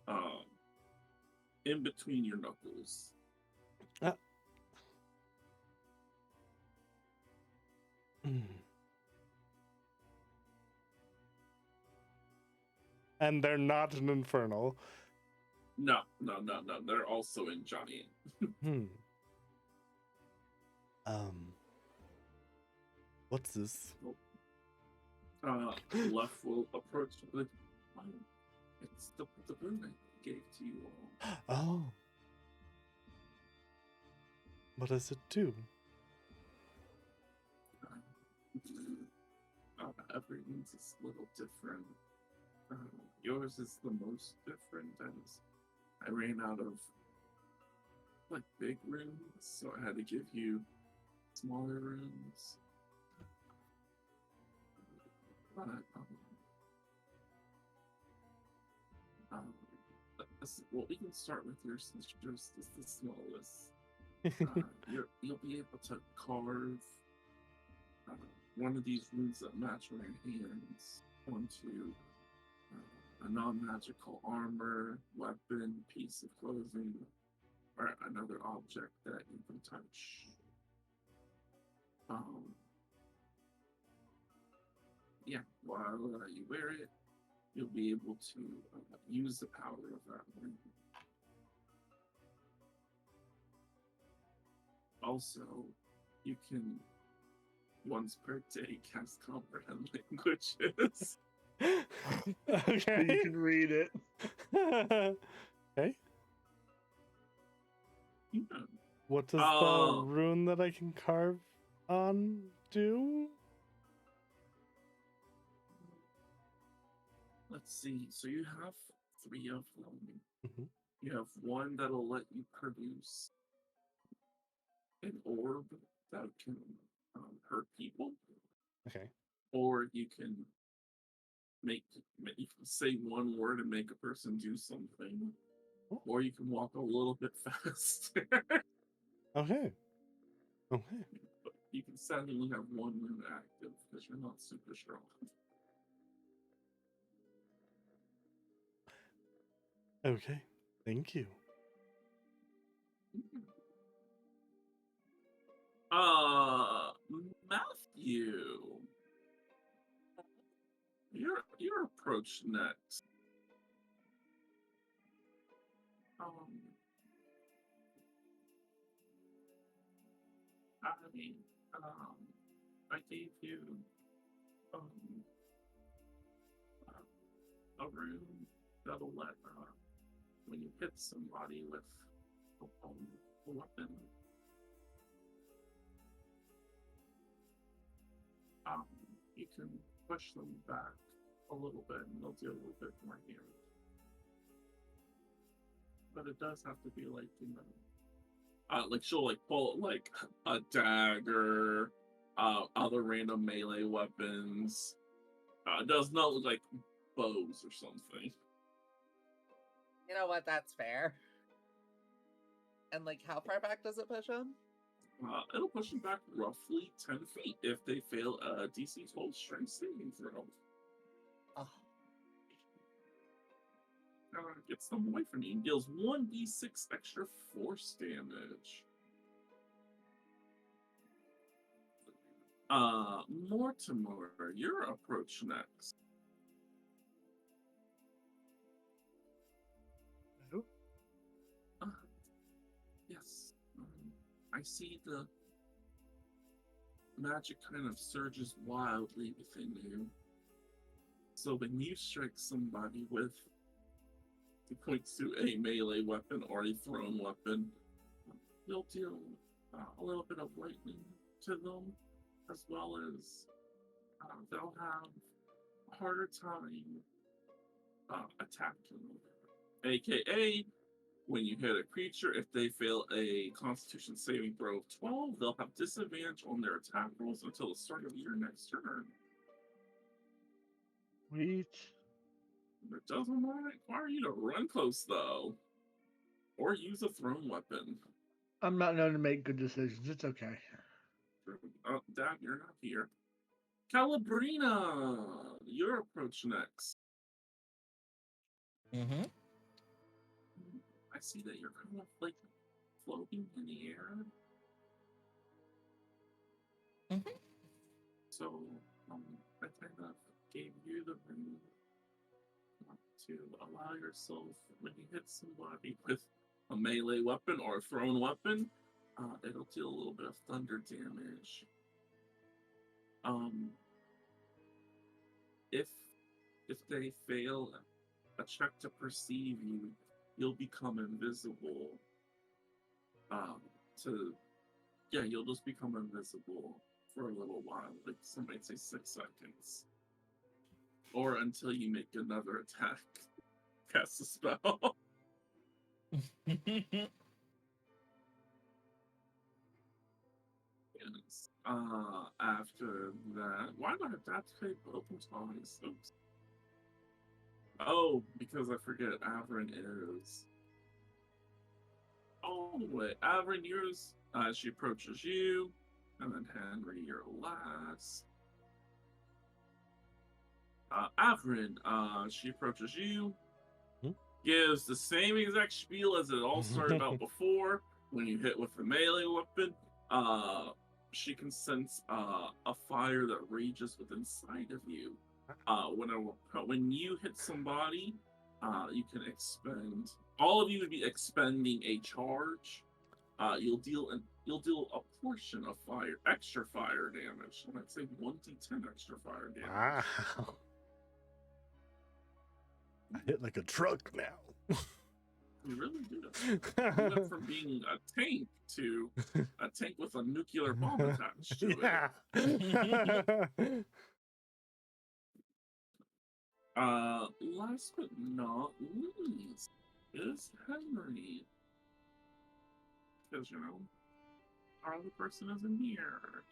in between your knuckles. And they're not an infernal. No. They're also in giant. What's this? Left will approach with it's the rune I gave to you all. Oh. What does it do? Everyone's is a little different. Yours is the most different, as I ran out of like big runes, so I had to give you smaller runes. But well, we can start with yours since yours is the smallest. You'll be able to carve one of these runes that match my hands onto a non-magical armor, weapon, piece of clothing, or another object that you can touch. Yeah, while you wear it, you'll be able to use the power of that rune. Also, you can once per day cast comprehend languages. Okay. You can read it. Okay. Yeah. What does the rune that I can carve on do? Let's see. So you have three of them. Mhm. You have one that'll let you produce an orb that can hurt people, Okay. or you can you can say one word and make a person do something, Oh. or you can walk a little bit faster. Okay. Okay. But you can suddenly have one rune active because you're not super strong. Okay. Thank you. Matthew, your approach next. I mean, I gave you um a rune that'll let when you hit somebody with a weapon, you can push them back a little bit and they'll do a little bit more damage. But it does have to be like, like she'll like pull like a dagger, other random melee weapons. It does not look like bows or something. You know what? That's fair. And like, how far back does it push them? It'll push them back roughly 10 feet if they fail a DC 12 strength saving throw. Oh, Gets them away from you and deals 1d6 extra force damage. Mortimer, your approach next. Hello? Yes. I see the magic kind of surges wildly within you. So when you strike somebody with, it points to a melee weapon or a thrown weapon, you'll deal a little bit of lightning to them, as well as they'll have a harder time attacking. AKA, when you hit a creature, if they fail a Constitution saving throw of 12, they'll have disadvantage on their attack rolls until the start of your next turn. Sweet. It doesn't require you to run close, though, or use a thrown weapon. I'm not known to make good decisions. It's okay. Oh, Dad, you're not here. Calabrina, your approach next. Mm-hmm. I see that you're kind of like floating in the air. Mm-hmm. So, I kind of gave you the room to allow yourself, when you hit somebody with a melee weapon or a thrown weapon, it'll deal a little bit of thunder damage. If they fail a check to perceive you, you'll become invisible. You'll just become invisible for a little while, like some might say 6 seconds. Or until you make another attack. Cast a spell. Yes. After that, why do I have that tape open twice? Oops. Oh, because I forget Averin is. Oh, wait. Averin, yours, she approaches you. And then Henry, you're last. Averin, she approaches you. Gives the same exact spiel as it all started out before. When you hit with the melee weapon, she can sense a fire that rages within sight of you. When you hit somebody, you can expend. All of you would be expending a charge. You'll deal a portion of extra fire damage. And I'd say 1d10 extra fire damage. Wow. I hit like a truck now. You really do. You went from being a tank to a tank with a nuclear bomb attached to Yeah. it. Last but not least is Henry. Because, our other person isn't here.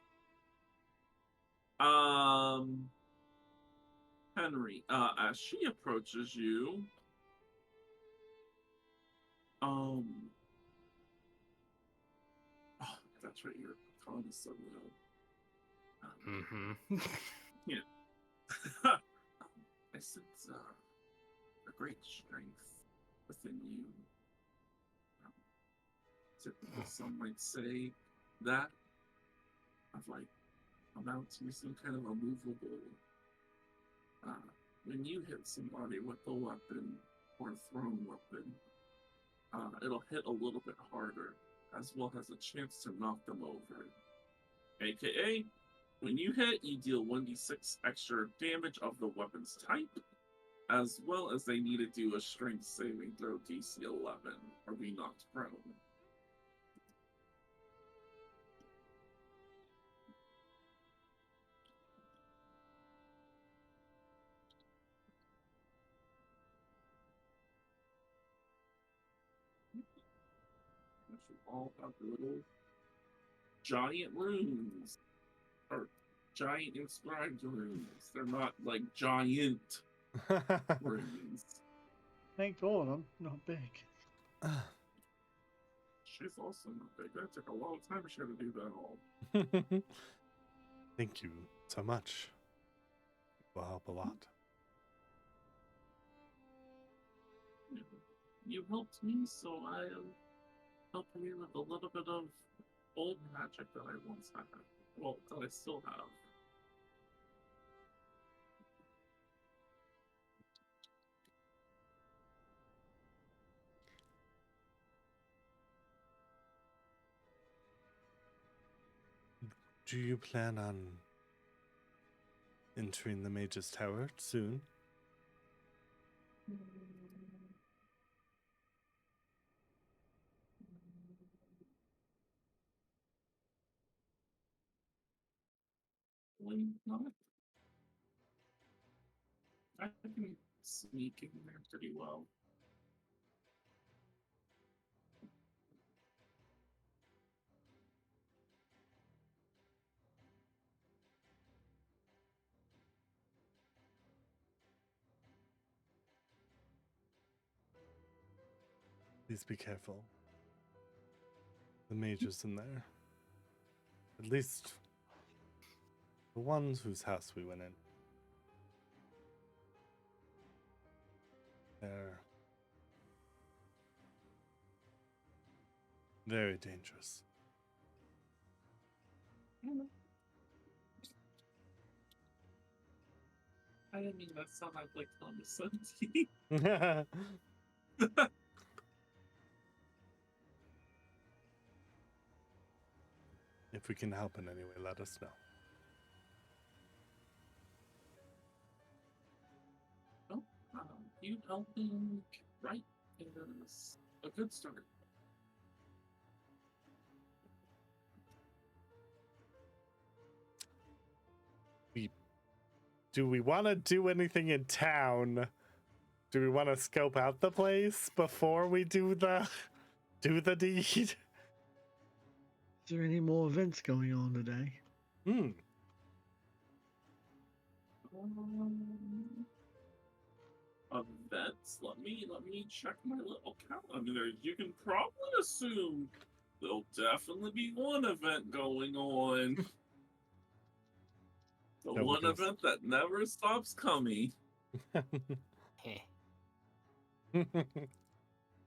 Henry, as she approaches you, oh, that's right, your con is so low. Yeah. I sense a great strength within you. Typical, some might say that of like amount to some kind of a movable. When you hit somebody with a weapon or a thrown weapon, it'll hit a little bit harder, as well as a chance to knock them over. AKA, when you hit, you deal 1d6 extra damage of the weapon's type, as well as they need to do a strength saving throw DC 11 or be knocked prone. All about the little giant runes, or giant inscribed runes. They're not like giant runes. Thank God I'm not big. She's also not big. That took a long time for her to do that all. Thank you so much. It will help a lot. You helped me, so I'll help you with a little bit of old magic that I once had. Well, that I still have. Do you plan on entering the Mage's Tower soon? Not. I can sneak in there pretty well. Please be careful. The mage is in there. At least the ones whose house we went in. They're very dangerous. I didn't mean that sound like condescending. If we can help in any way, let us know. Well, you helping right is a good start. Do we want to do anything in town? Do we want to scope out the place before we do the deed? Is there any more events going on today? Events. Let me check my little calendar. You can probably assume there'll definitely be one event going on. The That one goes- event that never stops coming.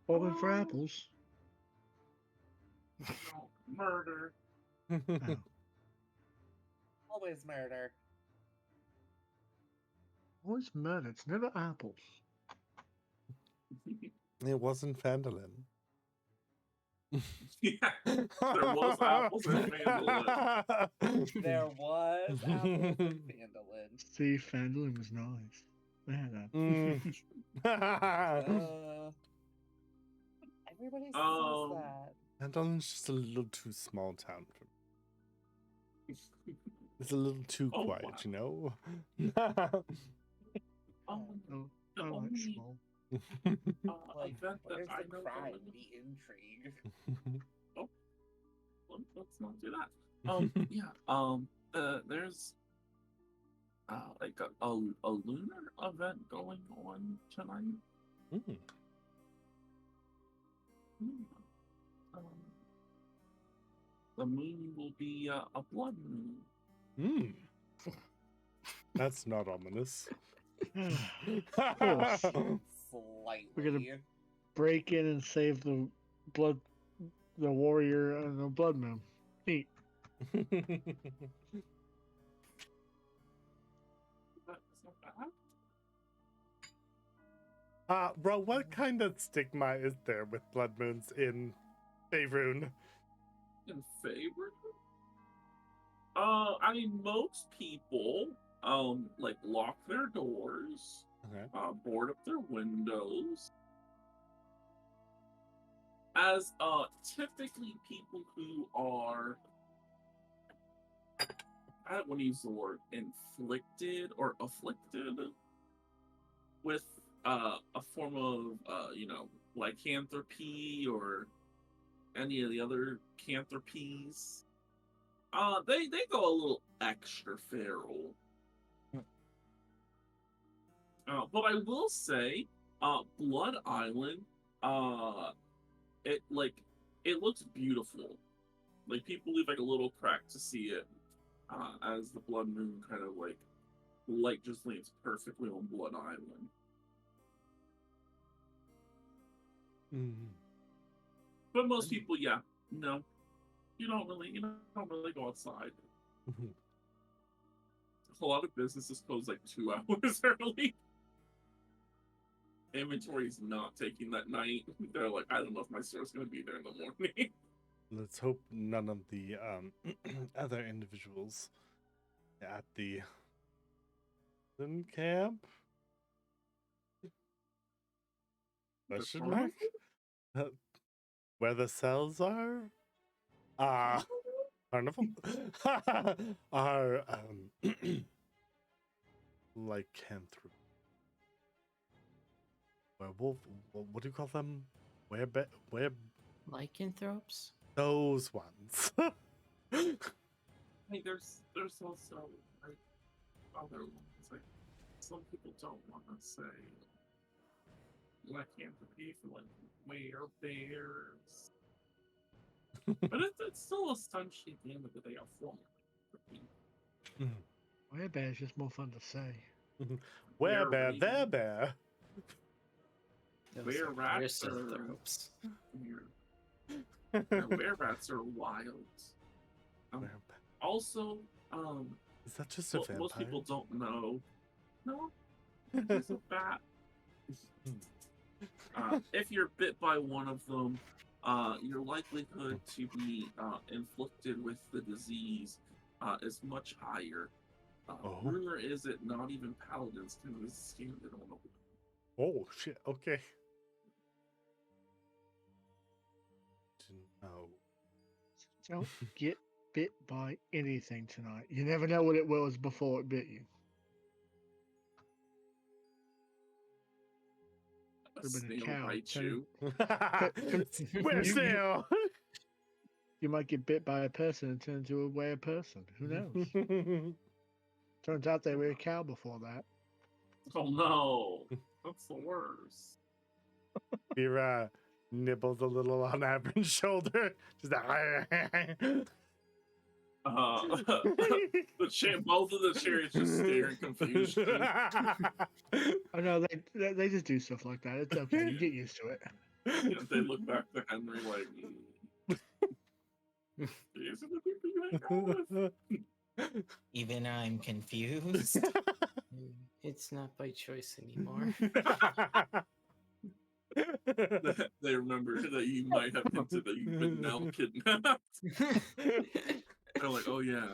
Bobbing for apples. Oh, murder. Oh. Always murder. Always murder. It's never apples. It wasn't Fandolin. Yeah, there was apples and Fandolin. There was apples and Fandolin. See, Fandolin was nice. Yeah, Everybody says Um, that. Fandolin's just a little too small town for me. It's a little too Oh, quiet, wow. you know? Oh, The I like only small. Like, event that where's I the know crime, going the intrigue? Let's not do that. Yeah. There's like a lunar event going on tonight. Mm. Hmm. Um, the moon will be a blood moon. Mm. That's not ominous. course. Slightly. Break in and save the warrior and the blood moon. Neat. That's not bad. Bro, what kind of stigma is there with blood moons in Faerun? In favor? I mean, most people, like lock their doors, Okay. board up their windows. As, typically people who are, I don't want to use the word inflicted or afflicted with, a form of, lycanthropy or any of the other canthropies. They go a little extra feral. But I will say, Blood Island, it looks beautiful. Like people leave like a little crack to see it, as the blood moon kind of like light just lands perfectly on Blood Island. Mm. But most people, yeah, no, you don't really go outside. Mhm. A lot of businesses close like 2 hours early. Inventory is not taking that night. They're like, I don't know if my store's gonna be there in the morning. Let's hope none of the other individuals at the camp. Question mark? Where the cells are? Carnival? Are lycanthropy. Werewolf? What do you call them? Where Lycanthropes? those ones? Hey, there's also like other ones. Like some people don't want to say lycanthropy for like werebears, but it's still essentially at the end of the day a form of lycanthropy. Werebear is just more fun to say. Werebear, there bear. Those Were are rats are Gristlanthropes. weird. Were rats are wild. Also, Is that just a vampire? most people don't know. No, it's a bat. If you're bit by one of them, your likelihood to be inflicted with the disease is much higher. Oh. Rumor is that not even paladins can withstand it on a Oh shit! Okay. No. Don't get bit by anything tonight. You never know what it was before it bit you. Could've been a snail cow, bites turn- you. Where's Snail? You might get bit by a person and turn into a were person. Who knows? Turns out they were a cow before that. Oh no, that's the worst. Vera nibbles a little on Abern's shoulder. Just Both of the chariots just stare in confusion. Oh no, they just do stuff like that. It's okay. You get used to it. Yeah, they look back to Henry like, these are the people you hang out with. Even I'm confused. It's not by choice anymore. They remember that you might have hinted that you've been now kidnapped. They're like, oh yeah,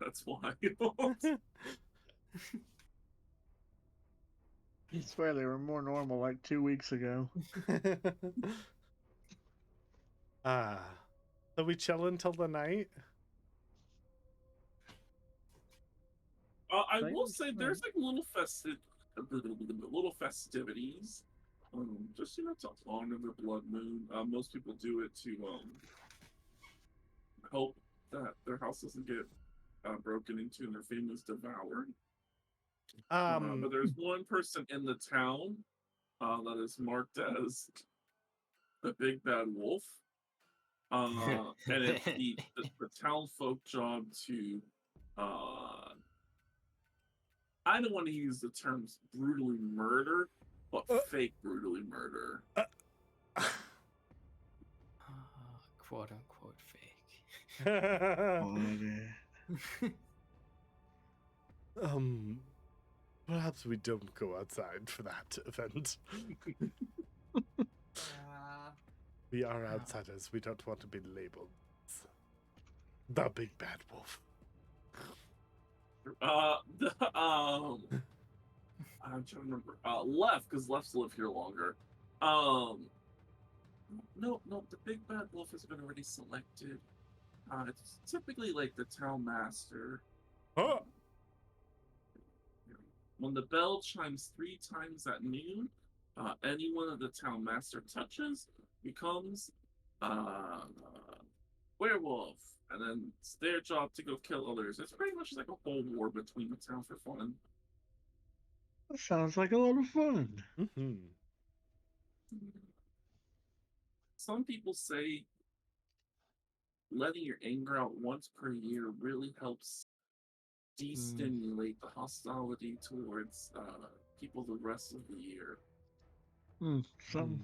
that's wild. I swear they were more normal like 2 weeks ago. So we chill until the night? I will say there's like little festivities. Just to honor the blood moon. Most people do it to hope that their house doesn't get broken into and their families devoured. Um, But there's one person in the town that is marked as the big bad wolf. And it's the town folk job to I don't want to use the terms brutally murder, but fake brutally murder. Quote unquote fake. Oh, dear. Perhaps we don't go outside for that event. We are outsiders. We don't want to be labeled the big bad wolf. I'm trying to remember. Left, because Left's live here longer. No, the big bad wolf has been already selected. It's typically like the town master. Huh? When the bell chimes 3 times at noon, anyone that the town master touches becomes werewolf, and then it's their job to go kill others. It's pretty much like a whole war between the town for fun. That sounds like a lot of fun. Mm-hmm. Some people say letting your anger out once per year really helps de-stimulate the hostility towards people the rest of the year. Some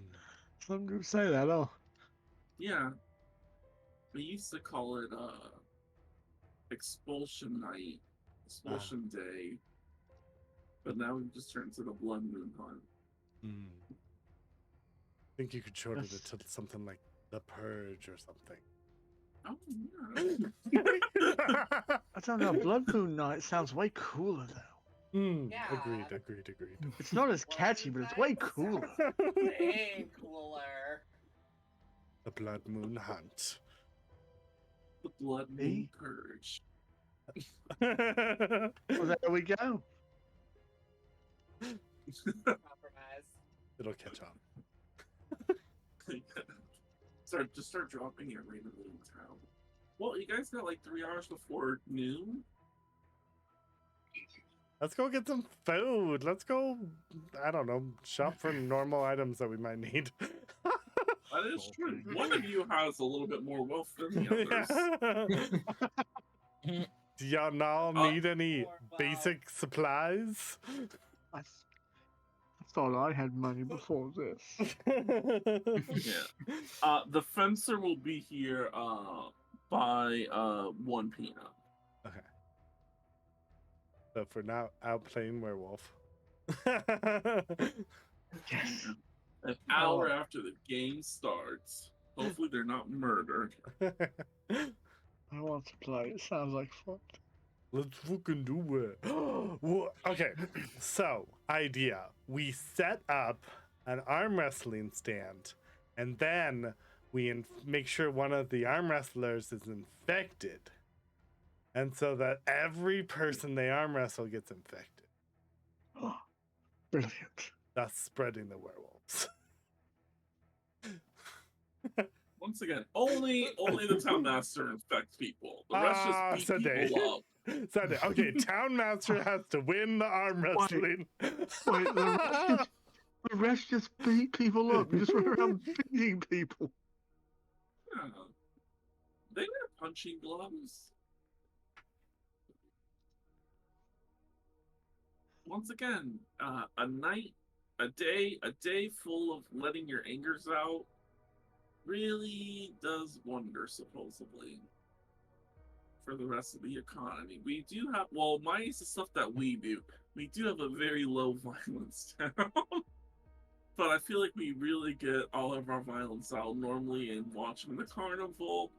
do say that. Oh, Yeah, we used to call it expulsion night, expulsion day, but now we've just turned to the blood moon hunt. I think you could shorten it to something like the purge or something. Oh yeah. I don't know. Blood Moon Night sounds way cooler though. Yeah. Agreed. It's not as catchy, but it's way cooler. Way cooler. The blood moon hunt. The blood moon purge. Well, there we go. Compromise. It'll catch on. Start dropping it randomly in town. Well, you guys got like 3 hours before noon. Let's go get some food. Let's go, I don't know, shop for normal items that we might need. That is true. One of you has a little bit more wealth than the others. Do y'all now need any basic supplies? I thought I had money before this. Yeah. The fencer will be here by 1 p.m. Okay. So for now, out playing werewolf. Yes. An hour after the game starts. Hopefully they're not murdered. I want to play. It sounds like fun. Let's fucking do it. Well, okay, so idea. We set up an arm wrestling stand, and then we make sure one of the arm wrestlers is infected. And so that every person they arm wrestle gets infected. Brilliant. Thus spreading the werewolves. Once again, only the town master infects people. The rest just beat Sunday. people up. Sunday. Okay, town master has to win the arm wrestling. Wait, the rest just beat people up. Just run around beating people. Yeah. They wear punching gloves. Once again, a day full of letting your angers out really does wonders, supposedly, for the rest of the economy. We do have, well, minus the stuff that we do, we do have a very low violence town. But I feel like we really get all of our violence out normally in watching the carnival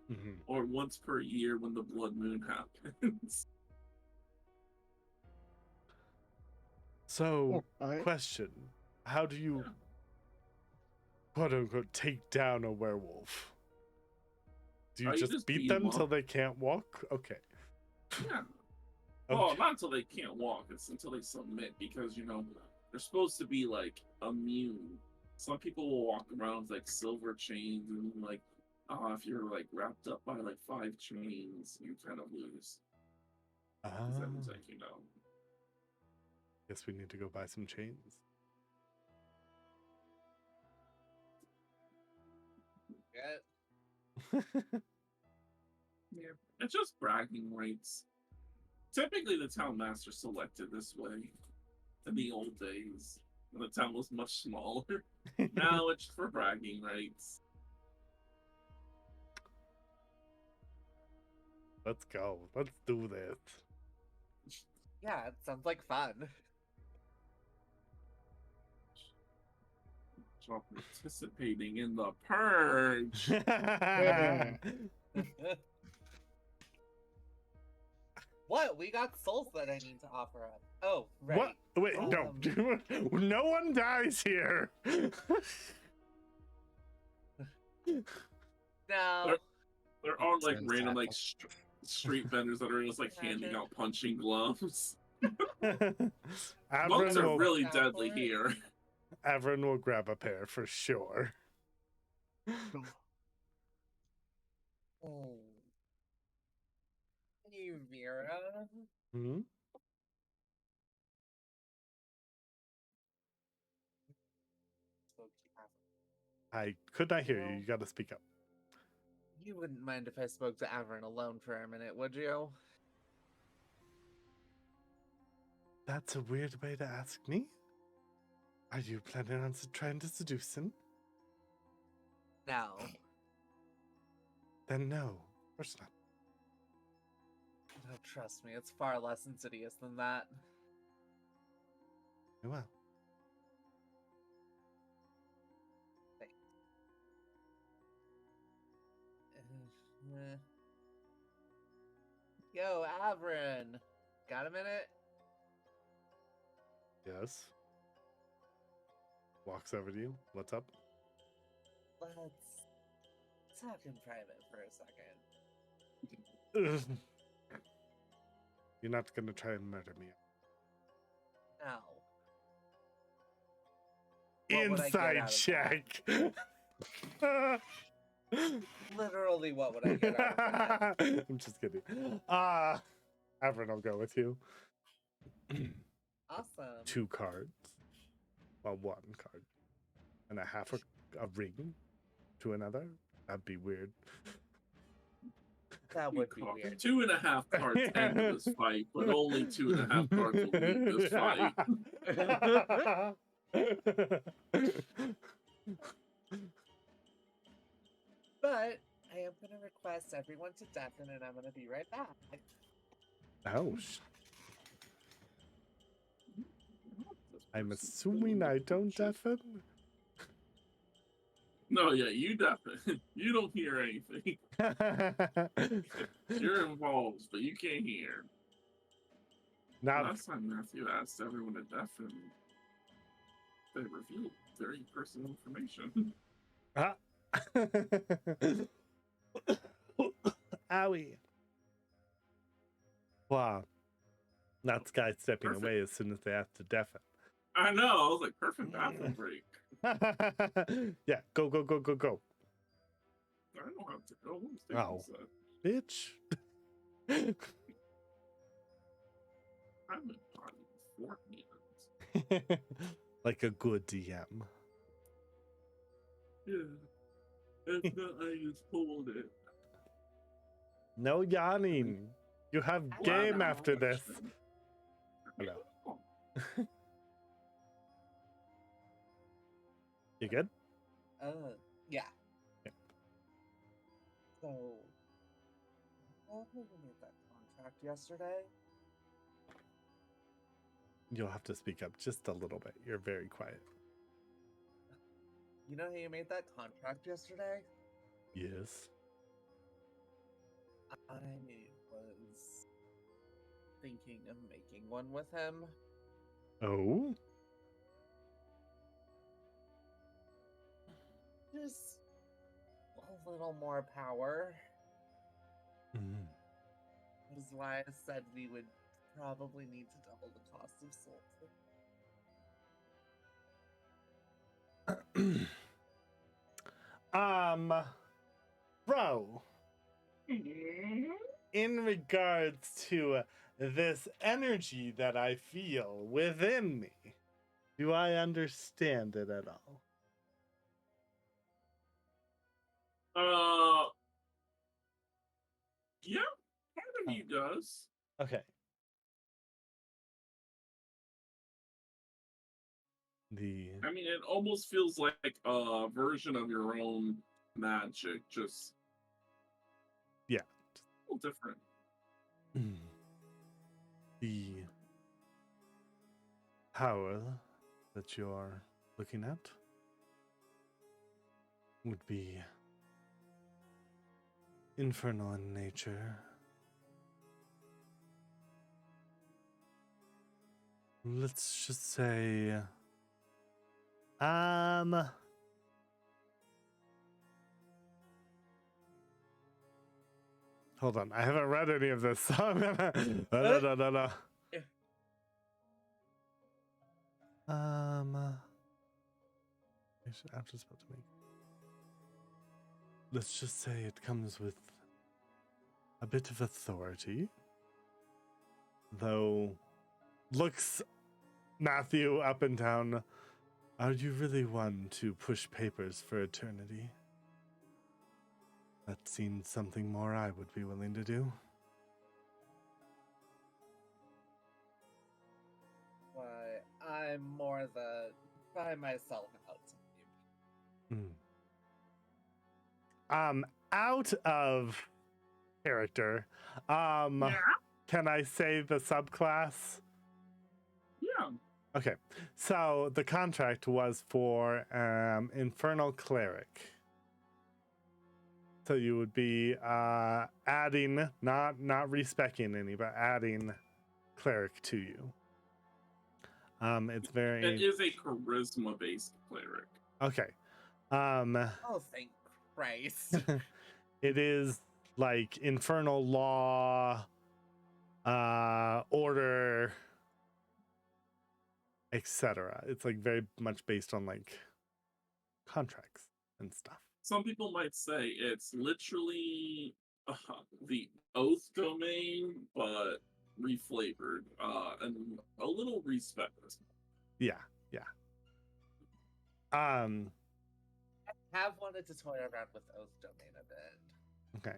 or once per year when the blood moon happens. So, question. How do you, quote unquote, take down a werewolf? Do you just beat them until they can't walk? Okay. Yeah. Well, not until they can't walk. It's until they submit, because, you know, they're supposed to be, like, immune. Some people will walk around with, like, silver chains, and, like, if you're, like, wrapped up by, like, 5 chains, you kind of lose. Because that was Ah, like, guess we need to go buy some chains. Yeah. yeah, it's just bragging rights. Typically, the town master selected this way in the old days when the town was much smaller. Now it's for bragging rights. Let's go. Let's do this. Yeah, it sounds like fun. While participating in the purge. What? We got souls that I need to offer up. Oh, right. What? Wait, no. No one dies here. No. There are like Sounds random like awful. street vendors that are just like handing out punching gloves. Monks Avron are will, really Look out deadly for it. here. Avron will grab a pair for sure. Sure. Oh. Hey, Vera. Hmm? Spoke to I could not hear you. No. You got to speak up. You wouldn't mind if I spoke to Averin alone for a minute, would you? That's a weird way to ask me. Are you planning on trying to seduce him? No. Then no, of course not. No, trust me, it's far less insidious than that. Well, Eh. Yo, Averin! Got a minute? yes. Walks over to you. What's up? Let's talk in private for a second. You're not gonna try and murder me. No. What would I get out Inside of check. Literally, what would I get out of that? I'm just kidding. Avron will go with you. Awesome. 2 cards. Well, 1 card. And a half a ring to another. That'd be weird. That would be weird. 2.5 cards end this fight, but only 2.5 cards will lead this fight. But I am going to request everyone to deafen, and I'm going to be right back. Ouch. I'm assuming I don't deafen. No, yeah, you definitely. You don't hear anything. You're involved, but you can't hear. Now, Last time Matthew asked everyone to deafen, they revealed very personal information. Owie. Wow. That guy stepping Perfect. away as soon as they have to deafen. I know. I was like, perfect bathroom break. Yeah, go, go, go, go, go. I don't have to go. Oh. Bitch. I'm in body 4 minutes. Like a good DM. Yeah. If not, I just pulled it. No yawning. You have game Wow. after this. Hello. You good? Yeah. Yeah. So, we made that contract yesterday. You'll have to speak up just a little bit. You're very quiet. You know how you made that contract yesterday? Yes. I was thinking of making one with him. Oh? Just a little more power. Mm. That is why I said we would probably need to double the cost of souls. Bro, in regards to this energy that I feel within me. Do I understand it at all? Yeah, part of you does. Okay. I mean, it almost feels like a version of your own magic, just Yeah. a little different. The power that you're looking at would be infernal in nature. Let's just say, hold on, I haven't read any of this, so I'm gonna. No. I'm just about to make. Let's just say it comes with a bit of authority, though. Looks Matthew up and down. Are you really one to push papers for eternity? That seems something more I would be willing to do. Why, I'm more the try myself out. Out of character. Yeah. Can I say the subclass? Yeah. Okay, so the contract was for Infernal Cleric. So you would be adding, not respeccing any, but adding Cleric to you. It's very. It is a charisma-based cleric. Okay. Oh, thank Christ. It is like Infernal Law, Order, etc. It's like very much based on like contracts and stuff. Some people might say it's literally the oath domain, but reflavored and a little respect. Yeah. I have wanted to toy around with Oath Domain a bit. Okay.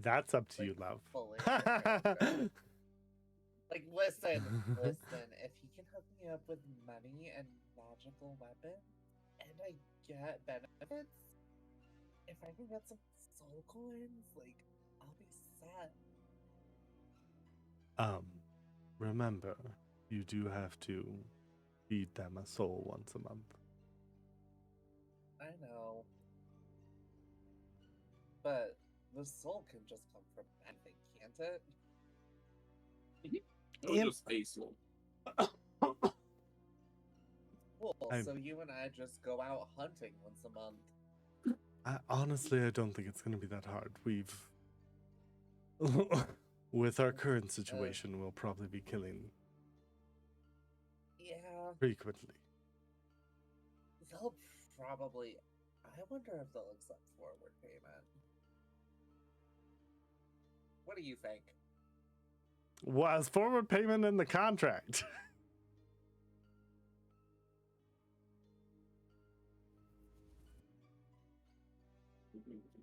That's up to you, love. Fully. Like, listen, if he can hook me up with money and magical weapons, and I get benefits, if I can get some soul coins, like, I'll be set. Remember, you do have to feed them a soul once a month. I know. But the soul can just come from anything, can't it? Or just a soul. Cool. So you and I just go out hunting once a month. Honestly, I don't think it's going to be that hard. With our current situation, we'll probably be killing Yeah. frequently. They'll probably. I wonder if they'll accept forward payment. What do you think? Was forward payment in the contract?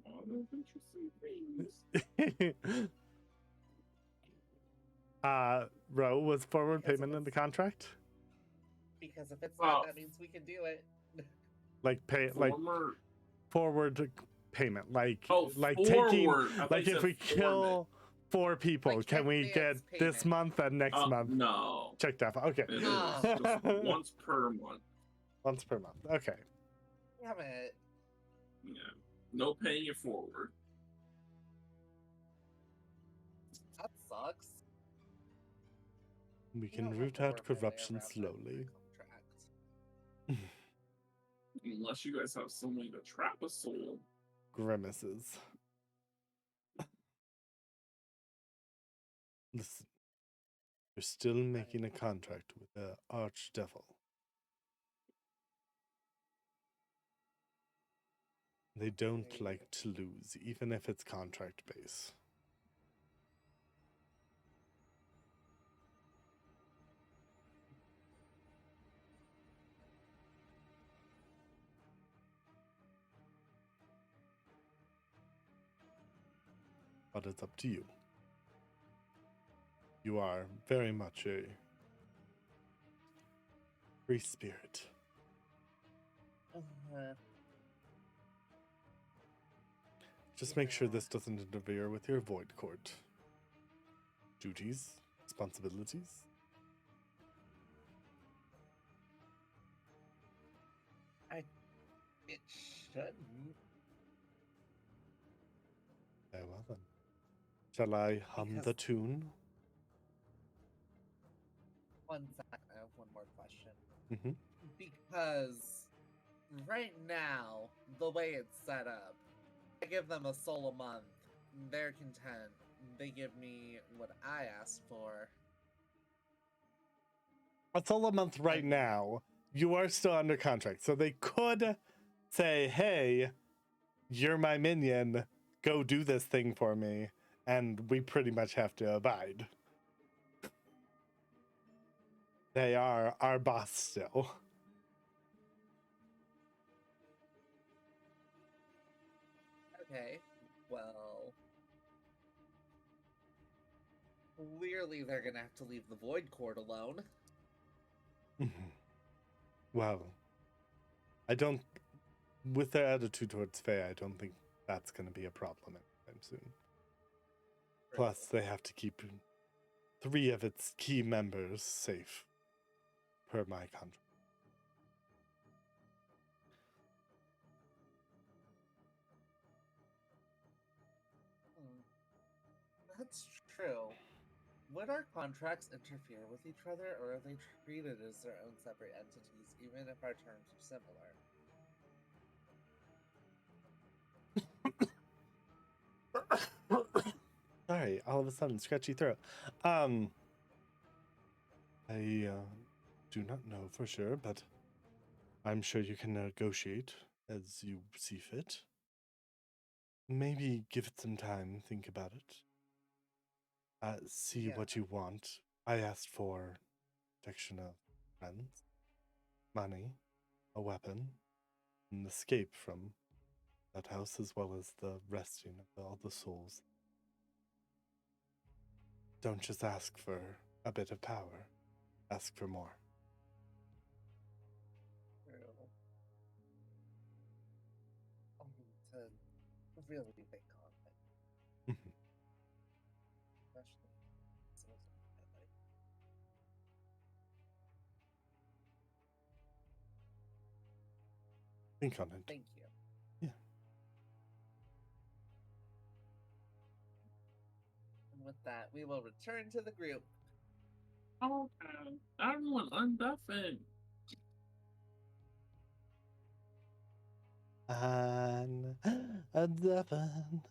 A lot of interesting things. Ro, was forward payment in the contract? Because if it's not, that means we can do it. Like forward payment, like forward. taking, I thought like you if said we kill 4 people, Like can we get advance this payment. month and next month? No. Checked off. Okay. It is just once per month. Once per month. Okay. Damn it. Yeah. No paying it forward. That sucks. We You can don't have root to out work my way corruption around that slowly. contract. Unless you guys have some way to trap a soul. Grimaces. Listen, you're still making a contract with the archdevil. They don't like to lose, even if it's contract based. but it's up to you. You are very much a free spirit. Just make sure this doesn't interfere with your void court duties, responsibilities. It shouldn't. Very well then. Shall I hum Because- the tune? One sec, I have one more question. Mm-hmm. Because right now, the way it's set up, I give them a soul a month. They're content. They give me what I asked for. A solo month right Okay. now. You are still under contract, so they could say, "Hey, you're my minion. Go do this thing for me," and we pretty much have to abide. They are our boss still. Okay, well. Clearly, they're gonna have to leave the Void Court alone. Well, I don't. With their attitude towards Faye, I don't think that's going to be a problem anytime soon. Plus, they have to keep 3 of its key members safe, per my contract. That's true. Would our contracts interfere with each other, or are they treated as their own separate entities, even if our terms are similar? Sorry, all of a sudden, scratchy throat. I do not know for sure, but I'm sure you can negotiate as you see fit. Maybe give it some time, think about it. See Yeah. what you want. I asked for protection of friends, money, a weapon, and escape from that house, as well as the resting of all the souls. Don't just ask for a bit of power. Ask for more. True. I'll need to really think on it. Mhm. Especially since I like. Think on it. Thank you. Yeah. And with that, we will return to the group. Okay. Everyone undeafen. And a Devon.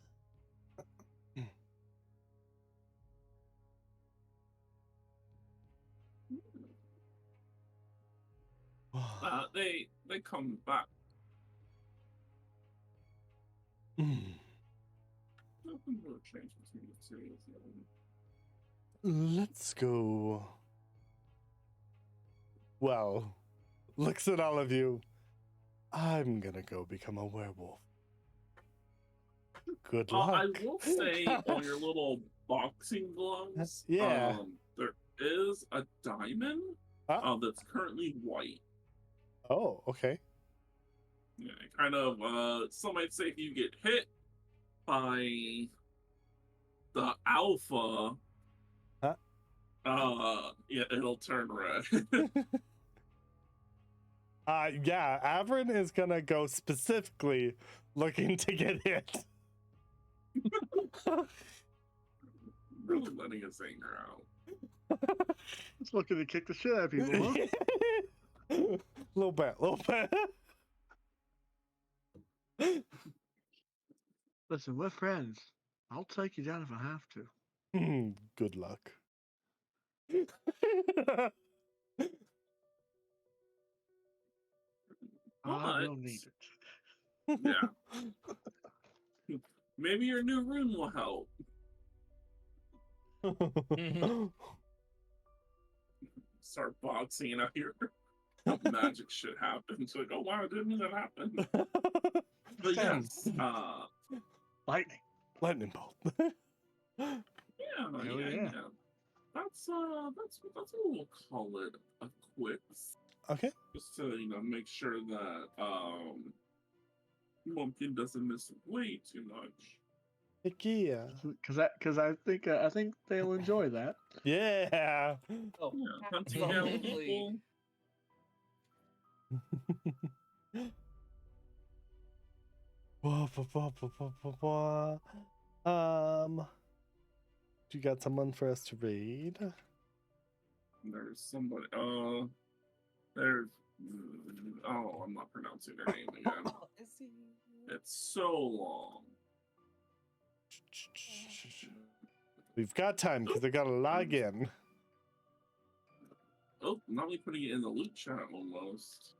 They come back. Nothing really changed between the two of them. Let's go. Well, looks at all of you. I'm gonna go become a werewolf. Good luck. I will say on your little boxing gloves, Yeah. there is a diamond that's currently white. Oh, okay. Yeah, kind of. Some might say if you get hit by the alpha, yeah, it'll turn red. Yeah, Averin is gonna go specifically looking to get hit. Really letting his anger out. Just looking to kick the shit out of people, huh? Little bit. Listen, we're friends. I'll take you down if I have to. Good luck. I will But- need it. Yeah. Maybe your new rune will help. Start boxing out here. Magic shit happens. Like, oh wow, didn't that happen? But yes, Lightning. Lightning bolt. Yeah, Hell yeah, yeah. yeah. That's what we'll call it a quits. Okay. Just to make sure that Mumpkin doesn't miss way too much. Heck yeah. Because I think they'll enjoy that. Yeah. Oh, Yeah, hunting down absolutely. people. Wah, wah, wah, wah, wah, wah, wah. You got someone for us to read? There's somebody. There's. Oh, I'm not pronouncing their name again. Oh, is he? It's so long. We've got time because I gotta log in. Oh, not me putting it in the loot chat almost.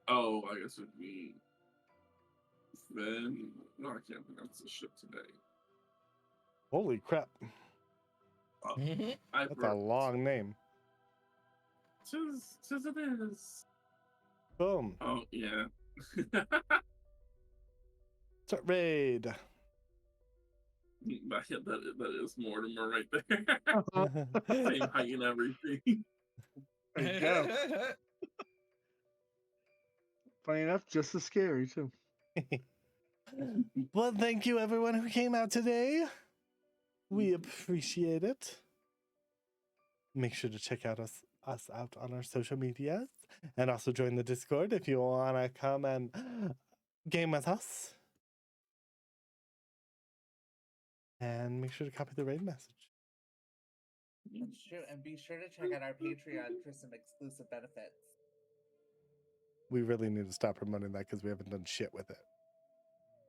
Oh, I guess it would be Sven. No, I can't pronounce this shit today. Holy crap. I That's a long name. Tis it is. Boom. Oh, yeah. Start raid. that is Mortimer right there. Same height and everything. There you go. Funny enough, just as scary too. Well, thank you everyone who came out today. We appreciate it. Make sure to check out us out on our social medias and also join the Discord if you want to come and game with us. And make sure to copy the raid message. And be sure to check out our Patreon for some exclusive benefits. We really need to stop promoting that because we haven't done shit with it.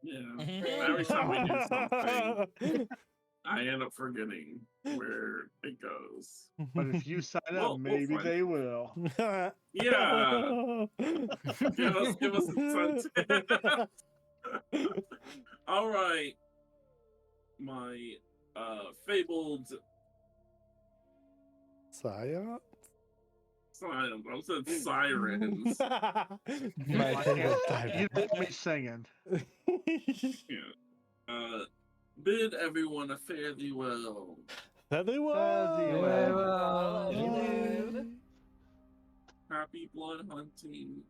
Yeah. Every time we do something, I end up forgetting where it goes. But if you sign up, We'll maybe find they it. will. Yeah. give us some time. All right. My fabled Saya? sirens. I said sirens. My favorite You type. don't want me singing. Yeah. Bid everyone a fare thee well. There they were. Well, dude. Happy blood hunting.